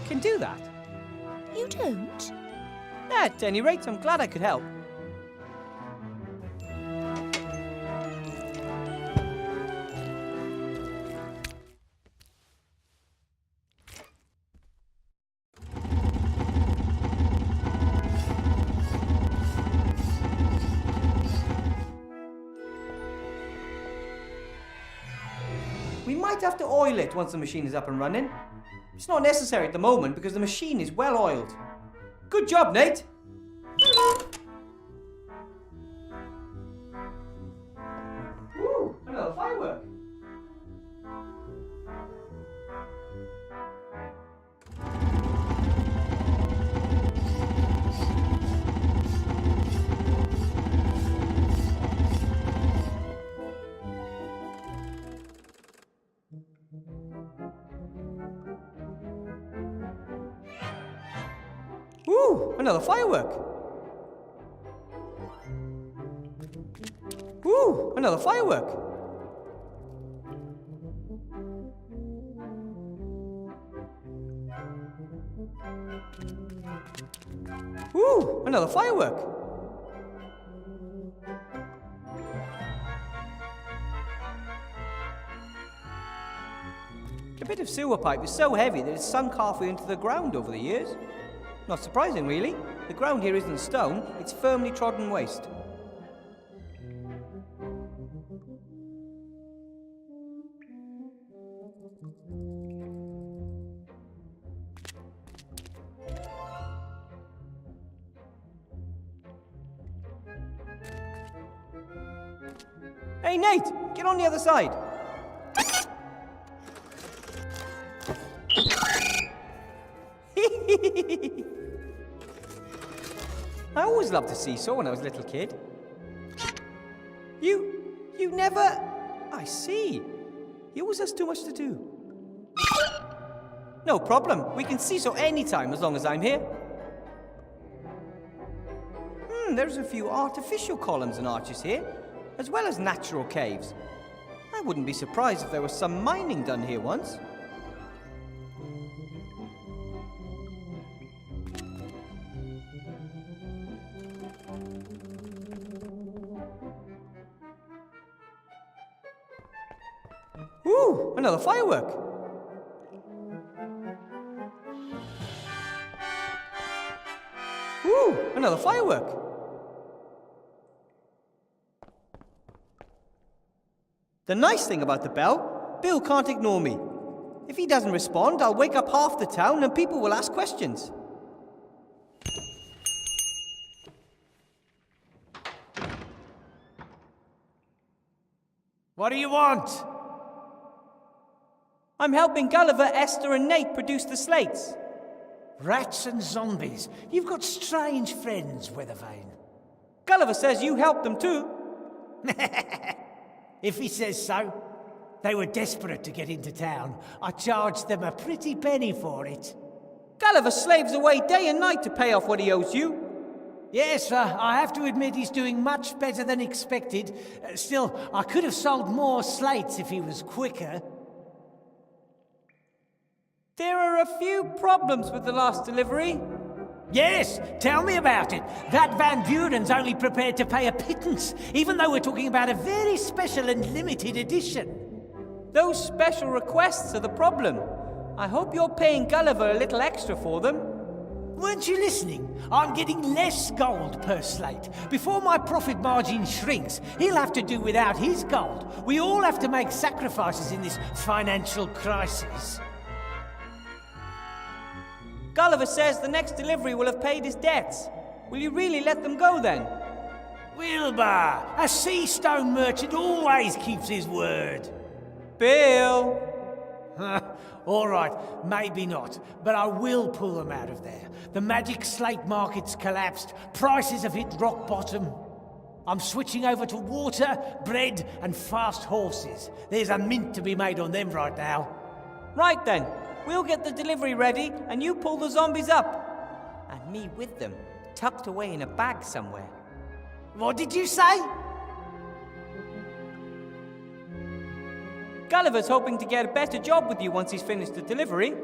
can do that? You don't? At any rate, I'm glad I could help. We might have to oil it once the machine is up and running. It's not necessary at the moment because the machine is well oiled. Good job, Nate! Ooh, another firework. Ooh, another firework. Ooh, another firework. Ooh, another firework. The bit of sewer pipe is so heavy that it's sunk halfway into the ground over the years. Not surprising, really. The ground here isn't stone, it's firmly trodden waste. Hey, Nate! Get on the other side! I always loved to seesaw when I was a little kid. You never... I see. You always has too much to do. No problem. We can seesaw anytime as long as I'm here. There's a few artificial columns and arches here, as well as natural caves. I wouldn't be surprised if there was some mining done here once. Ooh, another firework. Ooh, another firework. The nice thing about the bell, Bill can't ignore me. If he doesn't respond, I'll wake up half the town and people will ask questions. What do you want? I'm helping Gulliver, Esther and Nate produce the slates. Rats and zombies. You've got strange friends, Weathervane. Gulliver says you helped them too. If he says so. They were desperate to get into town. I charged them a pretty penny for it. Gulliver slaves away day and night to pay off what he owes you. Yes, sir, I have to admit he's doing much better than expected. Still, I could have sold more slates if he was quicker. There are a few problems with the last delivery. Yes, tell me about it. That Van Buren's only prepared to pay a pittance, even though we're talking about a very special and limited edition. Those special requests are the problem. I hope you're paying Gulliver a little extra for them. Weren't you listening? I'm getting less gold per slate. Before my profit margin shrinks, he'll have to do without his gold. We all have to make sacrifices in this financial crisis. Gulliver says the next delivery will have paid his debts. Will you really let them go then? Wilbur, a sea stone merchant always keeps his word. Bill! All right, maybe not, but I will pull them out of there. The magic slate market's collapsed. Prices have hit rock bottom. I'm switching over to water, bread, and fast horses. There's a mint to be made on them right now. Right then, we'll get the delivery ready and you pull the zombies up. And me with them, tucked away in a bag somewhere. What did you say? Gulliver's hoping to get a better job with you once he's finished the delivery.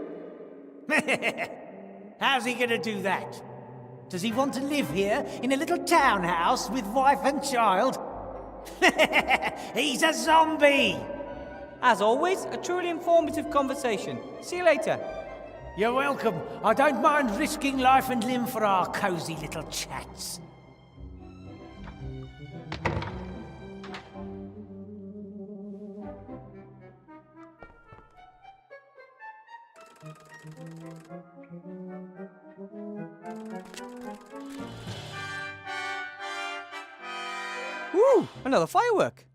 How's he gonna do that? Does he want to live here in a little townhouse with wife and child? He's a zombie! As always, a truly informative conversation. See you later. You're welcome. I don't mind risking life and limb for our cosy little chats. Woo! Another firework.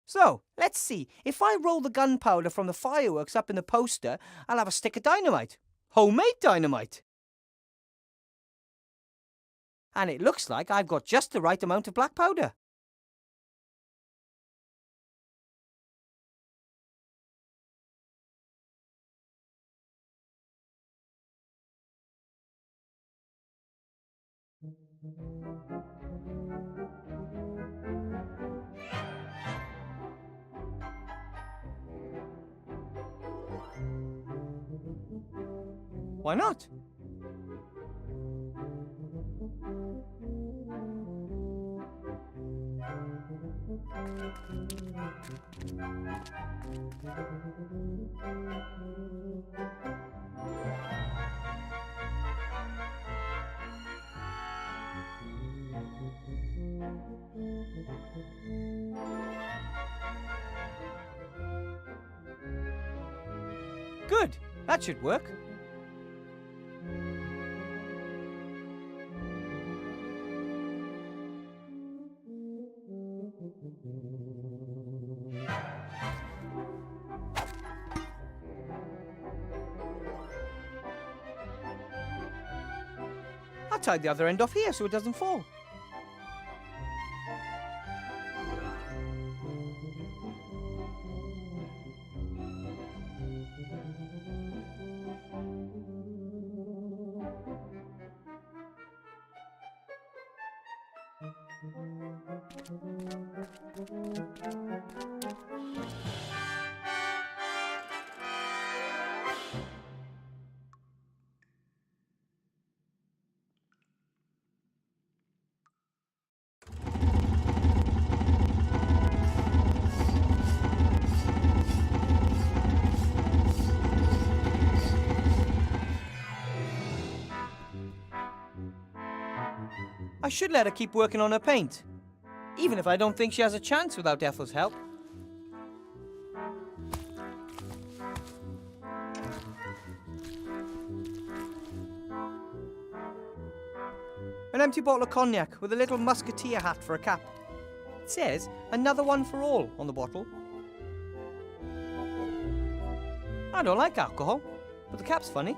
So, let's see. If I roll the gunpowder from the fireworks up in the poster, I'll have a stick of dynamite. Homemade dynamite. And it looks like I've got just the right amount of black powder. Why not? Good. That should work. I'll tie the other end off here so it doesn't fall. I should let her keep working on her paint, even if I don't think she has a chance without Ethel's help. An empty bottle of cognac with a little musketeer hat for a cap. It says, "Another one for all" on the bottle. I don't like alcohol, but the cap's funny.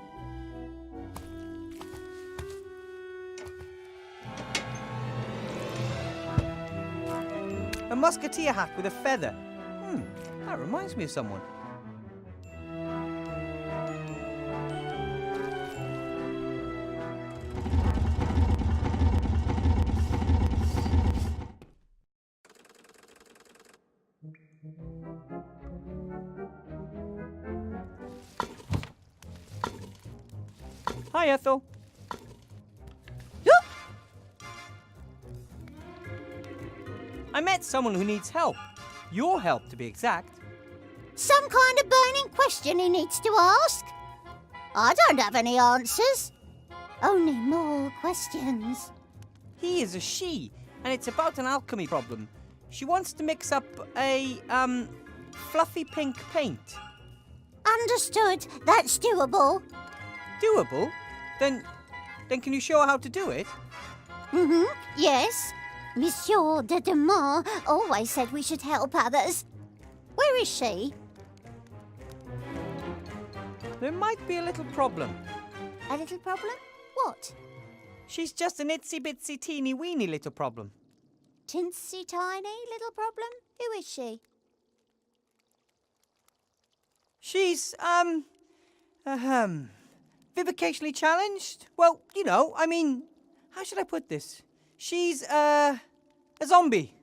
A musketeer hat with a feather. That reminds me of someone. Hi, Ethel. I met someone who needs help. Your help, to be exact. Some kind of burning question he needs to ask? I don't have any answers. Only more questions. He is a she, and it's about an alchemy problem. She wants to mix up a, fluffy pink paint. Understood. That's doable. Doable? Then can you show her how to do it? Yes. Monsieur de Demont always said we should help others. Where is she? There might be a little problem. A little problem? What? She's just an itsy-bitsy teeny-weeny little problem. Tinsy tiny little problem? Who is she? She's, vivicationally challenged? Well, you know, I mean, how should I put this? She's, a zombie.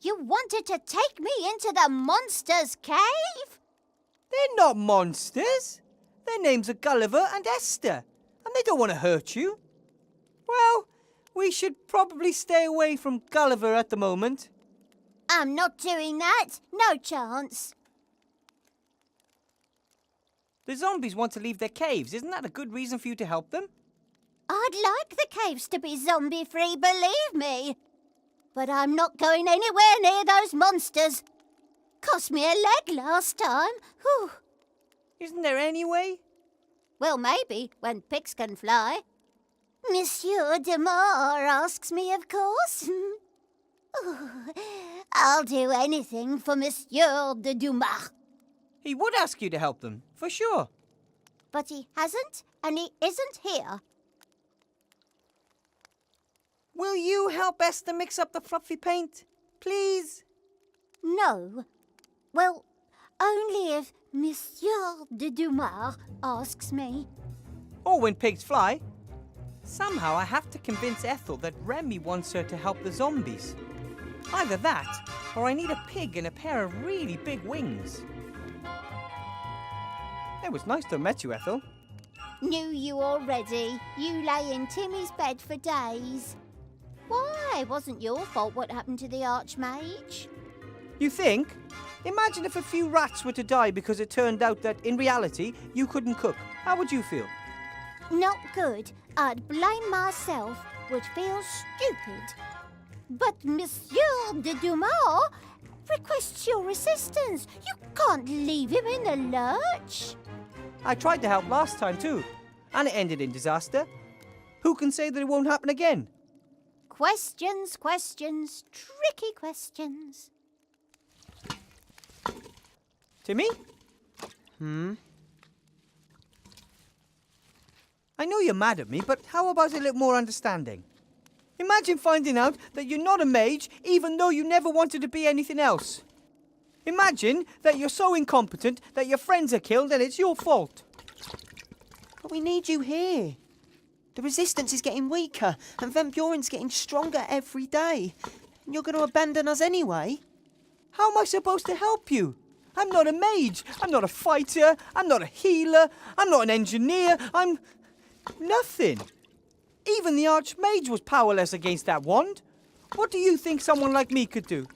You wanted to take me into the monster's cave? They're not monsters. Their names are Gulliver and Esther, and they don't want to hurt you. Well, we should probably stay away from Gulliver at the moment. I'm not doing that. No chance. The zombies want to leave their caves. Isn't that a good reason for you to help them? I'd like the caves to be zombie-free, believe me. But I'm not going anywhere near those monsters. Cost me a leg last time. Whew. Isn't there any way? Well, maybe, when pigs can fly. Monsieur de Demont asks me, of course. I'll do anything for Monsieur de Dumas. He would ask you to help them, for sure. But he hasn't, and he isn't here. Will you help Esther mix up the fluffy paint? Please? No. Well, only if Monsieur de Dumas asks me. Or when pigs fly. Somehow I have to convince Ethel that Remy wants her to help the zombies. Either that, or I need a pig and a pair of really big wings. It was nice to have met you, Ethel. Knew you already. You lay in Timmy's bed for days. Why? It wasn't your fault what happened to the Archmage. You think? Imagine if a few rats were to die because it turned out that, in reality, you couldn't cook. How would you feel? Not good. I'd blame myself, would feel stupid. But Monsieur de Dumas requests your assistance. You can't leave him in the lurch. I tried to help last time too, and it ended in disaster. Who can say that it won't happen again? Questions, questions, tricky questions. Timmy? I know you're mad at me, but how about a little more understanding? Imagine finding out that you're not a mage, even though you never wanted to be anything else. Imagine that you're so incompetent that your friends are killed and it's your fault. But we need you here. The resistance is getting weaker, and Van Buren's getting stronger every day. And you're going to abandon us anyway? How am I supposed to help you? I'm not a mage. I'm not a fighter. I'm not a healer. I'm not an engineer. I'm nothing. Even the Archmage was powerless against that wand. What do you think someone like me could do?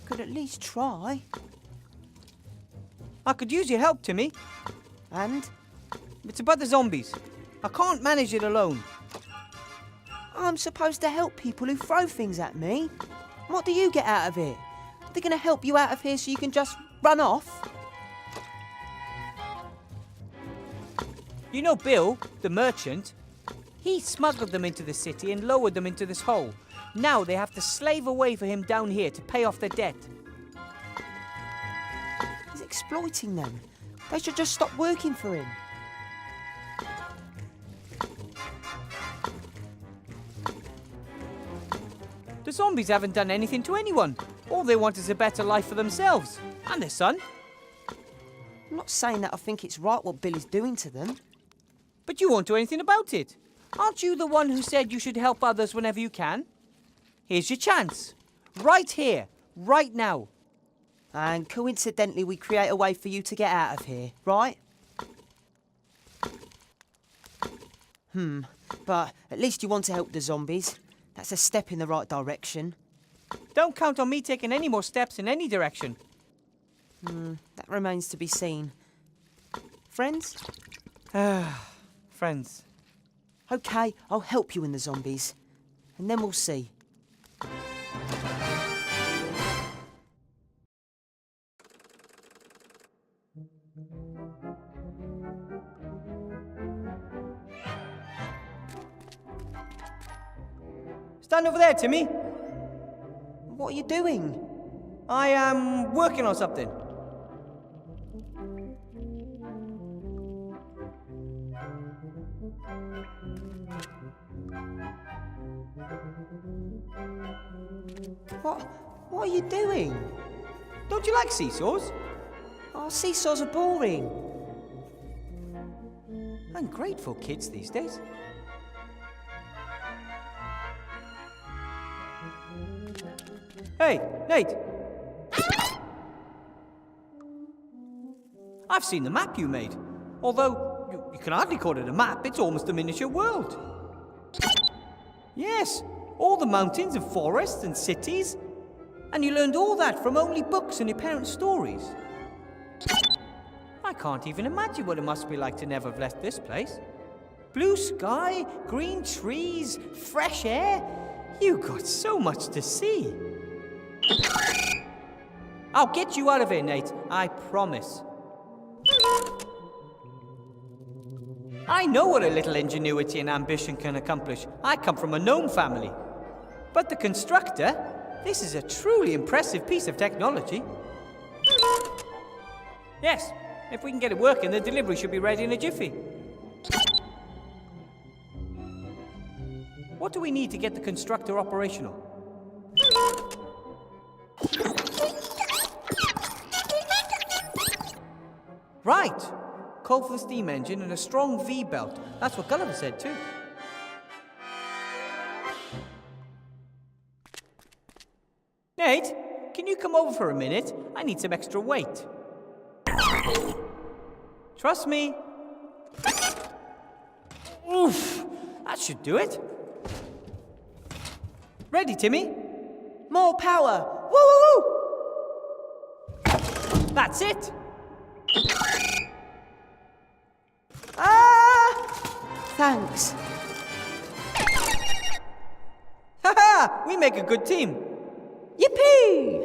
Could at least try. I could use your help, Timmy. And? It's about the zombies. I can't manage it alone. I'm supposed to help people who throw things at me. What do you get out of it? They're going to help you out of here so you can just run off? You know Bill, the merchant? He smuggled them into the city and lowered them into this hole. Now they have to slave away for him down here to pay off their debt. He's exploiting them. They should just stop working for him. The zombies haven't done anything to anyone. All they want is a better life for themselves and their son. I'm not saying that I think it's right what Bill is doing to them. But you won't do anything about it. Aren't you the one who said you should help others whenever you can? Here's your chance. Right here, right now. And coincidentally, we create a way for you to get out of here, right? But at least you want to help the zombies. That's a step in the right direction. Don't count on me taking any more steps in any direction. That remains to be seen. Friends? Friends. Okay, I'll help you in the zombies. And then we'll see. Stand over there, Timmy. What are you doing? I am working on something. What are you doing? Don't you like seesaws? Oh, seesaws are boring. Ungrateful kids these days. Hey, Nate! I've seen the map you made. Although, you can hardly call it a map, it's almost a miniature world. Yes, all the mountains and forests and cities. And you learned all that from only books and your parents' stories. I can't even imagine what it must be like to never have left this place. Blue sky, green trees, fresh air. You got so much to see. I'll get you out of here, Nate. I promise. I know what a little ingenuity and ambition can accomplish. I come from a gnome family. But the constructor, this is a truly impressive piece of technology. Yes, if we can get it working, the delivery should be ready in a jiffy. What do we need to get the constructor operational? Right! Coal for the steam engine and a strong V-belt. That's what Gulliver said too. Nate, can you come over for a minute? I need some extra weight. Trust me. Oof! That should do it. Ready, Timmy? More power! Woo woo woo! That's it! Thanks. Ha-ha! We make a good team. Yippee!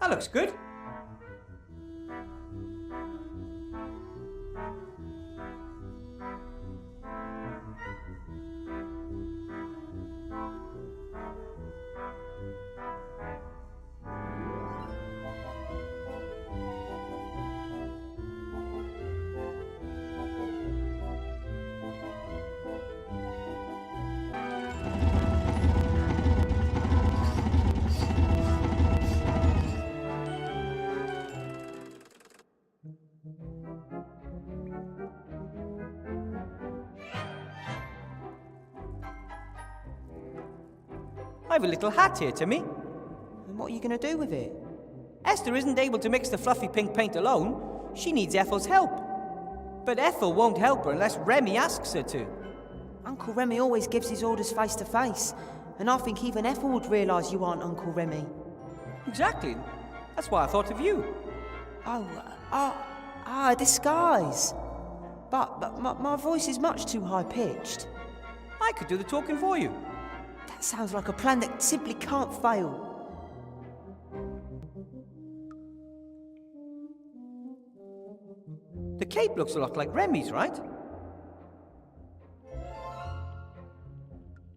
That looks good. I have a little hat here, Timmy. And what are you going to do with it? Esther isn't able to mix the fluffy pink paint alone. She needs Ethel's help. But Ethel won't help her unless Remy asks her to. Uncle Remy always gives his orders face to face, and I think even Ethel would realise you aren't Uncle Remy. Exactly. That's why I thought of you. A disguise. But my voice is much too high-pitched. I could do the talking for you. That sounds like a plan that simply can't fail. The cape looks a lot like Remy's, right?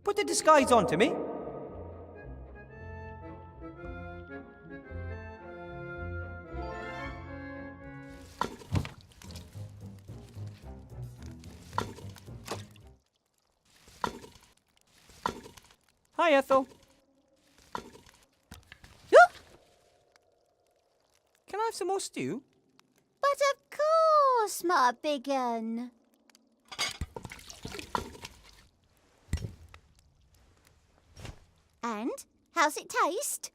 Put the disguise on, Timmy. Hi, Ethel. I have some more stew? But of course, my big un. And how's it taste?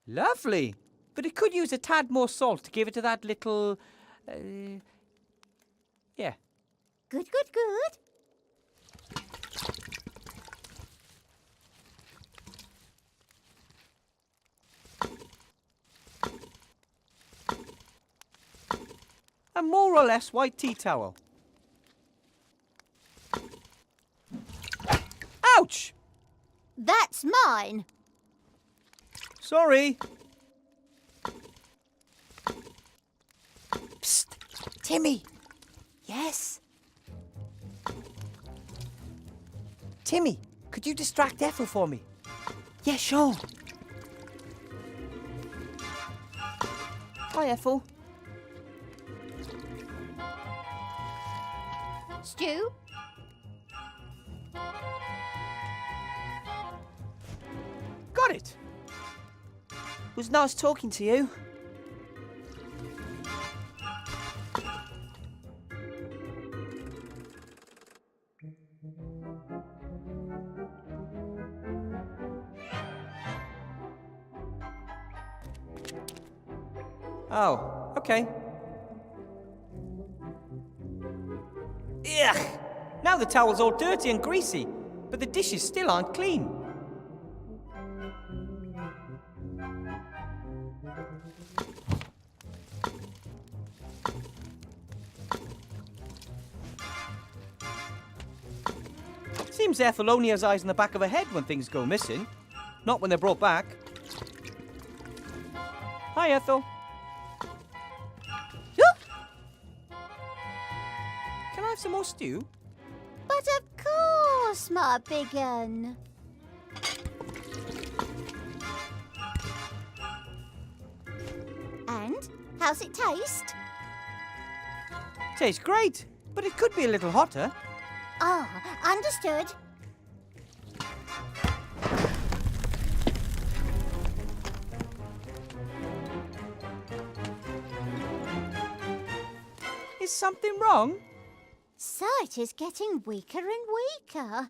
Lovely. But it could use a tad more salt to give it to that little... yeah. Good, good, good. A more or less white tea towel. Ouch! That's mine. Sorry. Psst! Timmy! Yes? Timmy, could you distract Ethel for me? Yeah, sure. Hi, Ethel. Stew? Got it. Was nice talking to you. Oh, okay. Ugh! Now the towel's all dirty and greasy, but the dishes still aren't clean. Seems Ethel only has eyes in the back of her head when things go missing, not when they're brought back. Hi, Ethel. Can I have some more stew? But of course, my big un. And how's it taste? Tastes great, but it could be a little hotter. Ah, understood. Is something wrong? Sight is getting weaker and weaker.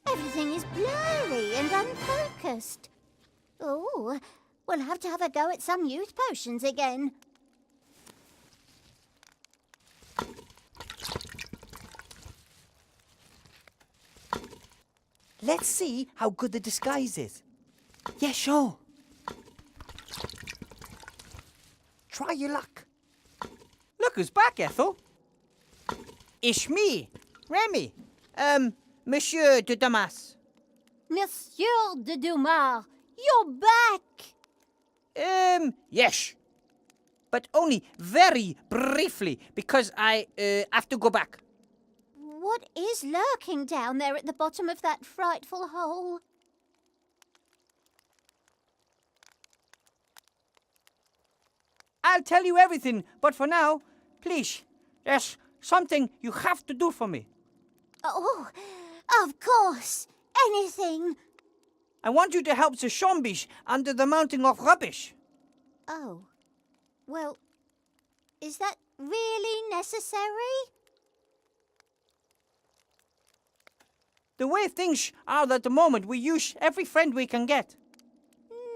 Everything is blurry and unfocused. Oh, we'll have to have a go at some youth potions again. Let's see how good the disguise is. Yeah, sure. Try your luck. Look who's back, Ethel. It's me, Remy. Monsieur de Damas. Monsieur de Dumas, you're back! Yes. But only very briefly, because I have to go back. What is lurking down there at the bottom of that frightful hole? I'll tell you everything, but for now, please, there's something you have to do for me. Oh, of course. Anything. I want you to help the zombies under the mountain of rubbish. Oh. Well, is that really necessary? The way things are at the moment, we use every friend we can get.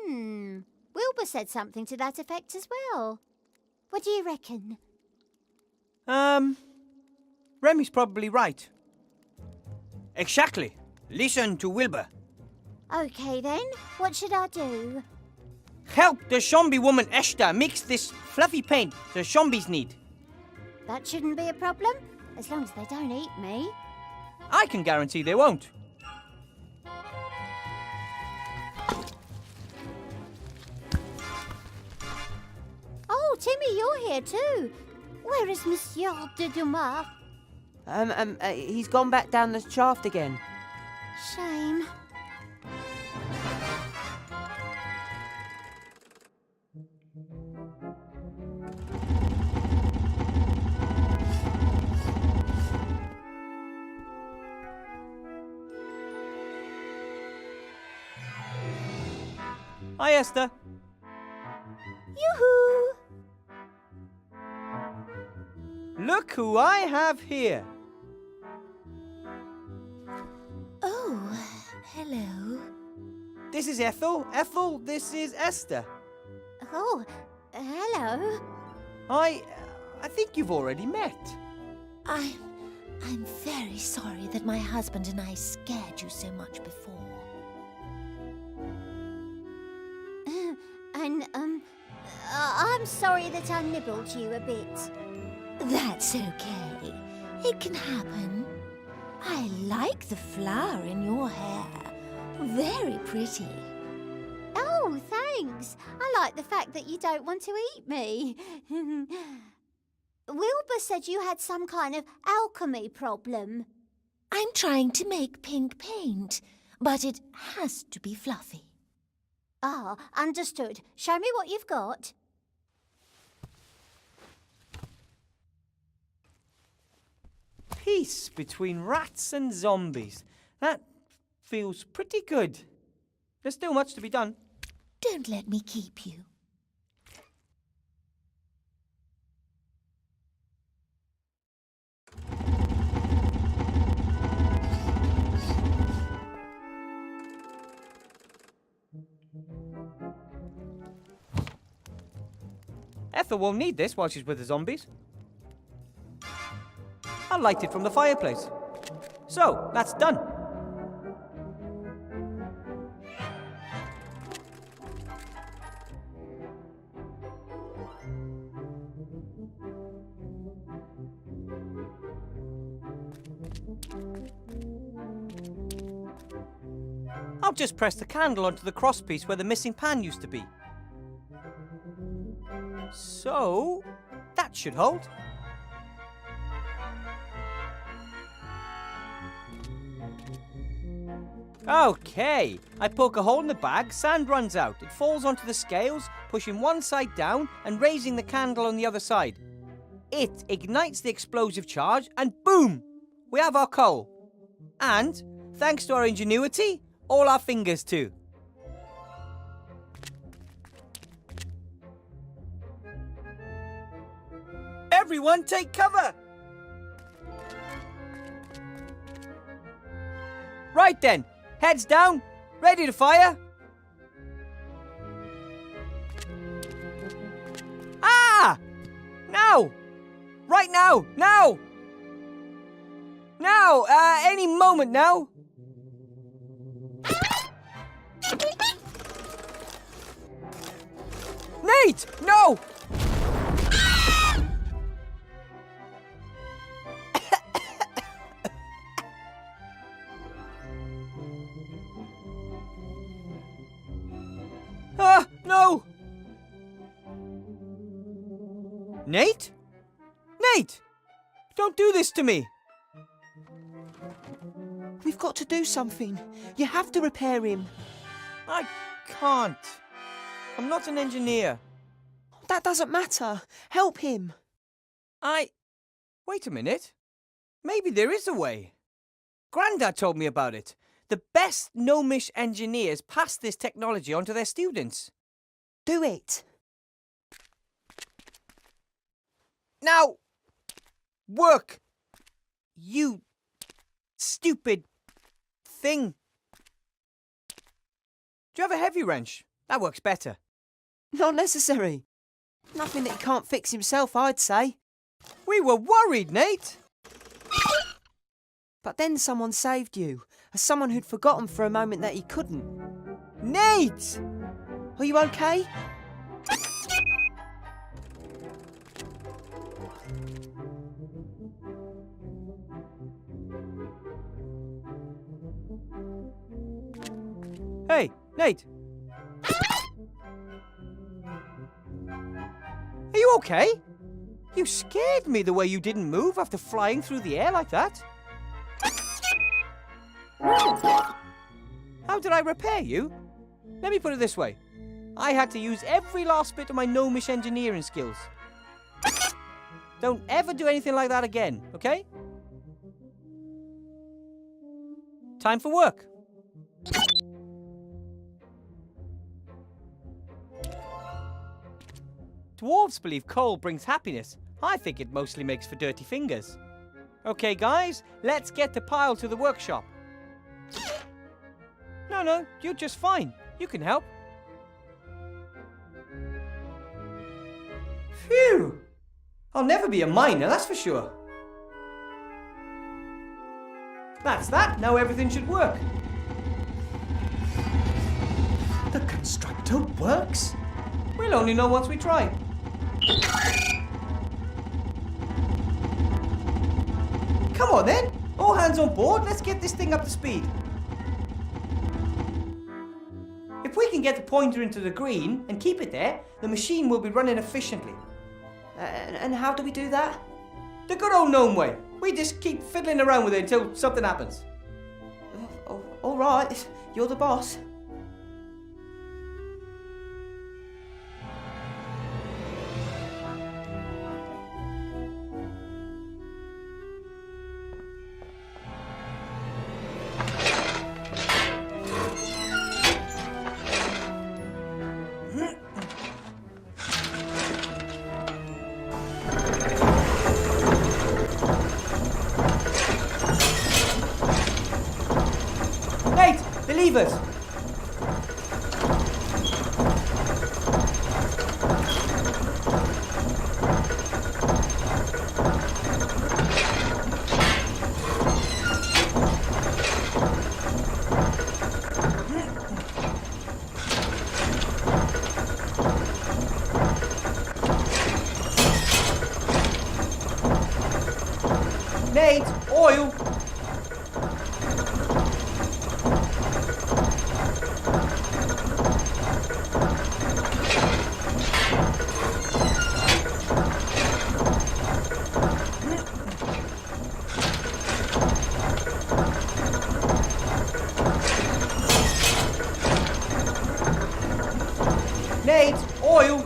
Wilbur said something to that effect as well. What do you reckon? Remy's probably right. Exactly. Listen to Wilbur. Okay then, what should I do? Help the zombie woman Esther mix this fluffy paint the zombies need. That shouldn't be a problem, as long as they don't eat me. I can guarantee they won't. Oh, Timmy, you're here too. Where is Monsieur de Dumas? He's gone back down the shaft again. Shame. Hi, Esther. Yoo-hoo! Look who I have here. Oh, hello. This is Ethel. Ethel, this is Esther. Oh, hello. I think you've already met. I'm very sorry that my husband and I scared you so much before. And, I'm sorry that I nibbled you a bit. That's okay. It can happen. I like the flower in your hair. Very pretty. Oh, thanks. I like the fact that you don't want to eat me. Wilbur said you had some kind of alchemy problem. I'm trying to make pink paint, but it has to be fluffy. Ah, understood. Show me what you've got. Peace between rats and zombies. That feels pretty good. There's still much to be done. Don't let me keep you. Ethel won't need this while she's with the zombies. I'll light it from the fireplace. So, that's done. I'll just press the candle onto the crosspiece where the missing pan used to be. So, that should hold. Okay, I poke a hole in the bag, sand runs out. It falls onto the scales, pushing one side down and raising the candle on the other side. It ignites the explosive charge and boom! We have our coal. And, thanks to our ingenuity, all our fingers too. Everyone take cover! Right then, heads down, ready to fire. Ah! Now! Right now! Now! Now! Any moment now! Nate! No! No! Nate? Nate! Don't do this to me! We've got to do something. You have to repair him. I can't. I'm not an engineer. That doesn't matter. Help him. Wait a minute. Maybe there is a way. Grandad told me about it. The best gnomish engineers pass this technology on to their students. Do it. Now! Work! You stupid thing. Do you have a heavy wrench? That works better. Not necessary. Nothing that he can't fix himself, I'd say. We were worried, Nate. But then someone saved you, as someone who'd forgotten for a moment that he couldn't. Nate! Are you okay? Hey, Nate. Are you okay? You scared me the way you didn't move after flying through the air like that. How did I repair you? Let me put it this way. I had to use every last bit of my gnomish engineering skills. Don't ever do anything like that again, okay? Time for work. Dwarves believe coal brings happiness. I think it mostly makes for dirty fingers. Okay, guys, let's get the pile to the workshop. No, you're just fine. You can help. Phew! I'll never be a miner, that's for sure. That's that. Now everything should work. The constructor works? We'll only know once we try. Come on then. All hands on board. Let's get this thing up to speed. If we can get the pointer into the green and keep it there, the machine will be running efficiently. And how do we do that? The good old gnome way. We just keep fiddling around with it until something happens. All right, you're the boss. Nate, the levers. Nate, oil. Nate, oil.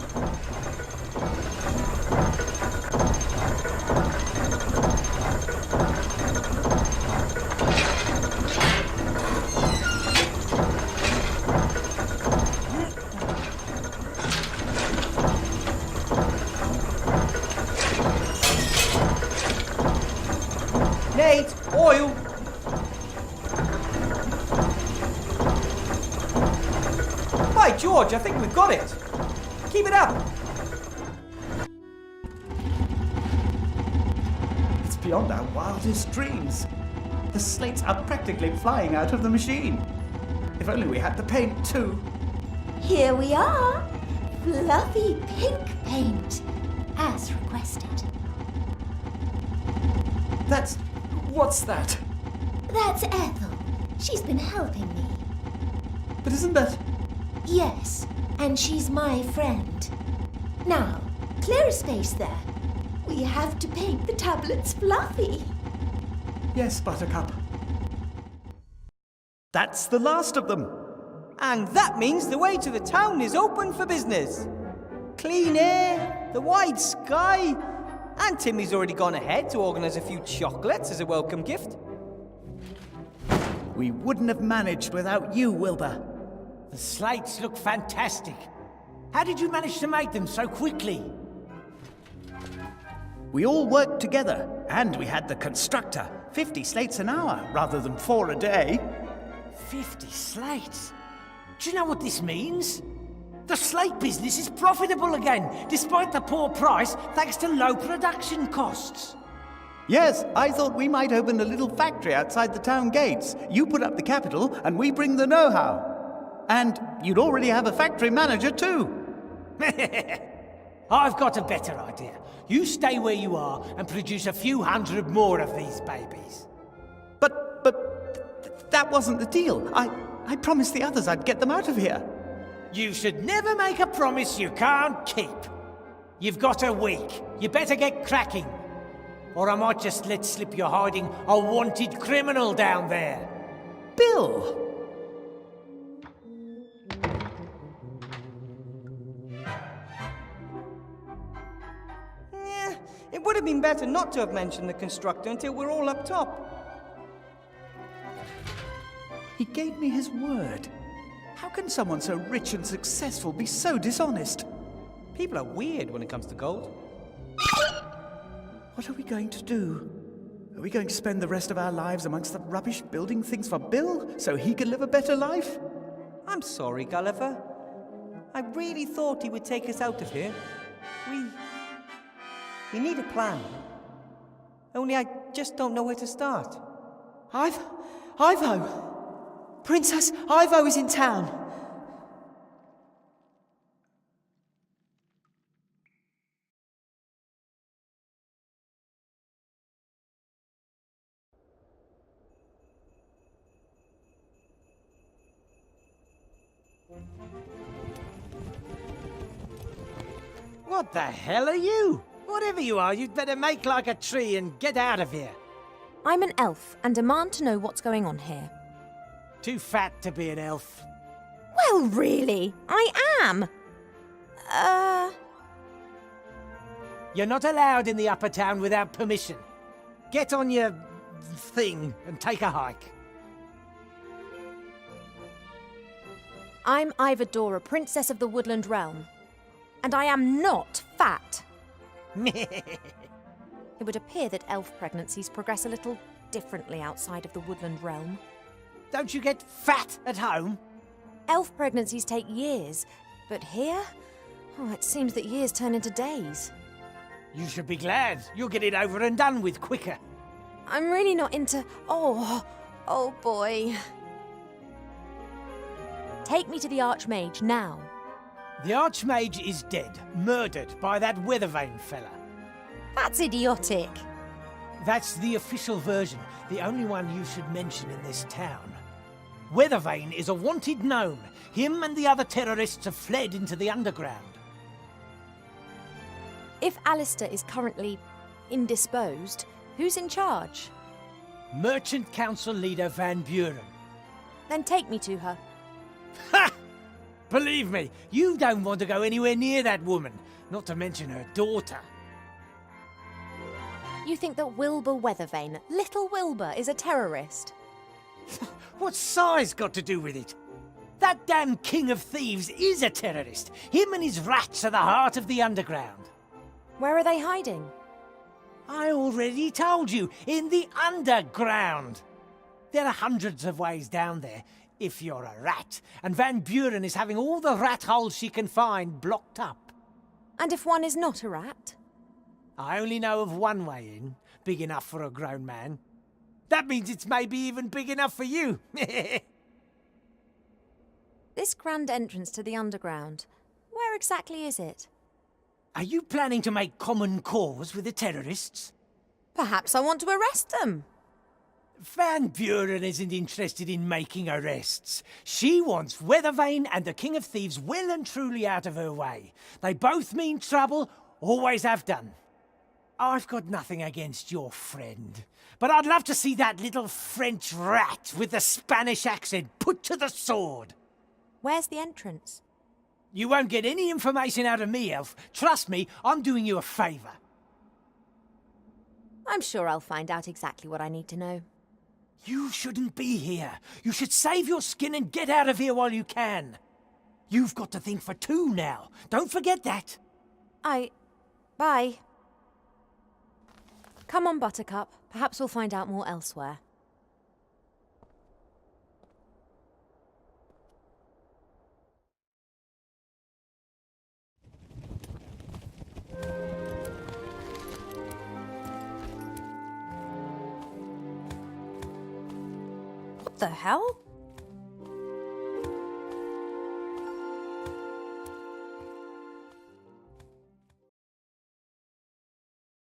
Nate, oil. By George, I think we've got it. Keep it up. It's beyond our wildest dreams. The slates are practically flying out of the machine. If only we had the paint too. Here we are. Fluffy pink paint, as requested. What's that? That's Ethel. She's been helping me. But isn't that... Yes, and she's my friend. Now, clear a space there. We have to paint the tablets fluffy. Yes, Buttercup. That's the last of them. And that means the way to the town is open for business. Clean air, the wide sky, and Timmy's already gone ahead to organise a few chocolates as a welcome gift. We wouldn't have managed without you, Wilbur. The slates look fantastic. How did you manage to make them so quickly? We all worked together, and we had the constructor. 50 slates an hour, rather than 4 a day. 50 slates? Do you know what this means? The slate business is profitable again, despite the poor price, thanks to low production costs. Yes, I thought we might open a little factory outside the town gates. You put up the capital, and we bring the know-how. And you'd already have a factory manager, too. I've got a better idea. You stay where you are and produce a few hundred more of these babies. But that wasn't the deal. I promised the others I'd get them out of here. You should never make a promise you can't keep. You've got a week. You better get cracking. Or I might just let slip you're hiding a wanted criminal down there. Bill! It would have been better not to have mentioned the constructor until we're all up top. He gave me his word. How can someone so rich and successful be so dishonest? People are weird when it comes to gold. What are we going to do? Are we going to spend the rest of our lives amongst the rubbish building things for Bill so he can live a better life? I'm sorry, Gulliver. I really thought he would take us out of here. We need a plan. Only I just don't know where to start. Ivo! Princess Ivo is in town. What the hell are you? Whatever you are, you'd better make like a tree and get out of here. I'm an elf and demand to know what's going on here. Too fat to be an elf. Well, really, I am. You're not allowed in the upper town without permission. Get on your thing and take a hike. I'm Ivadora, Princess of the Woodland Realm. And I am not fat. It would appear that elf pregnancies progress a little differently outside of the Woodland Realm. Don't you get fat at home? Elf pregnancies take years, but here? Oh, it seems that years turn into days. You should be glad. You'll get it over and done with quicker. I'm really not into... Oh boy. Take me to the Archmage now. The Archmage is dead, murdered by that Weathervane fella. That's idiotic. That's the official version, the only one you should mention in this town. Weathervane is a wanted gnome. Him and the other terrorists have fled into the underground. If Alistair is currently indisposed, who's in charge? Merchant Council leader Van Buren. Then take me to her. Ha! Believe me, you don't want to go anywhere near that woman, not to mention her daughter. You think that Wilbur Weathervane, little Wilbur, is a terrorist? What's size got to do with it? That damn king of thieves is a terrorist. Him and his rats are the heart of the underground. Where are they hiding? I already told you, in the underground. There are hundreds of ways down there, if you're a rat, and Van Buren is having all the rat holes she can find blocked up. And if one is not a rat? I only know of one way in, big enough for a grown man. That means it's maybe even big enough for you. This grand entrance to the underground, where exactly is it? Are you planning to make common cause with the terrorists? Perhaps I want to arrest them. Van Buren isn't interested in making arrests. She wants Weathervane and the King of Thieves well and truly out of her way. They both mean trouble, always have done. I've got nothing against your friend, but I'd love to see that little French rat with the Spanish accent put to the sword. Where's the entrance? You won't get any information out of me, Elf. Trust me, I'm doing you a favour. I'm sure I'll find out exactly what I need to know. You shouldn't be here. You should save your skin and get out of here while you can. You've got to think for two now. Don't forget that. Bye. Come on, Buttercup. Perhaps we'll find out more elsewhere. What the hell?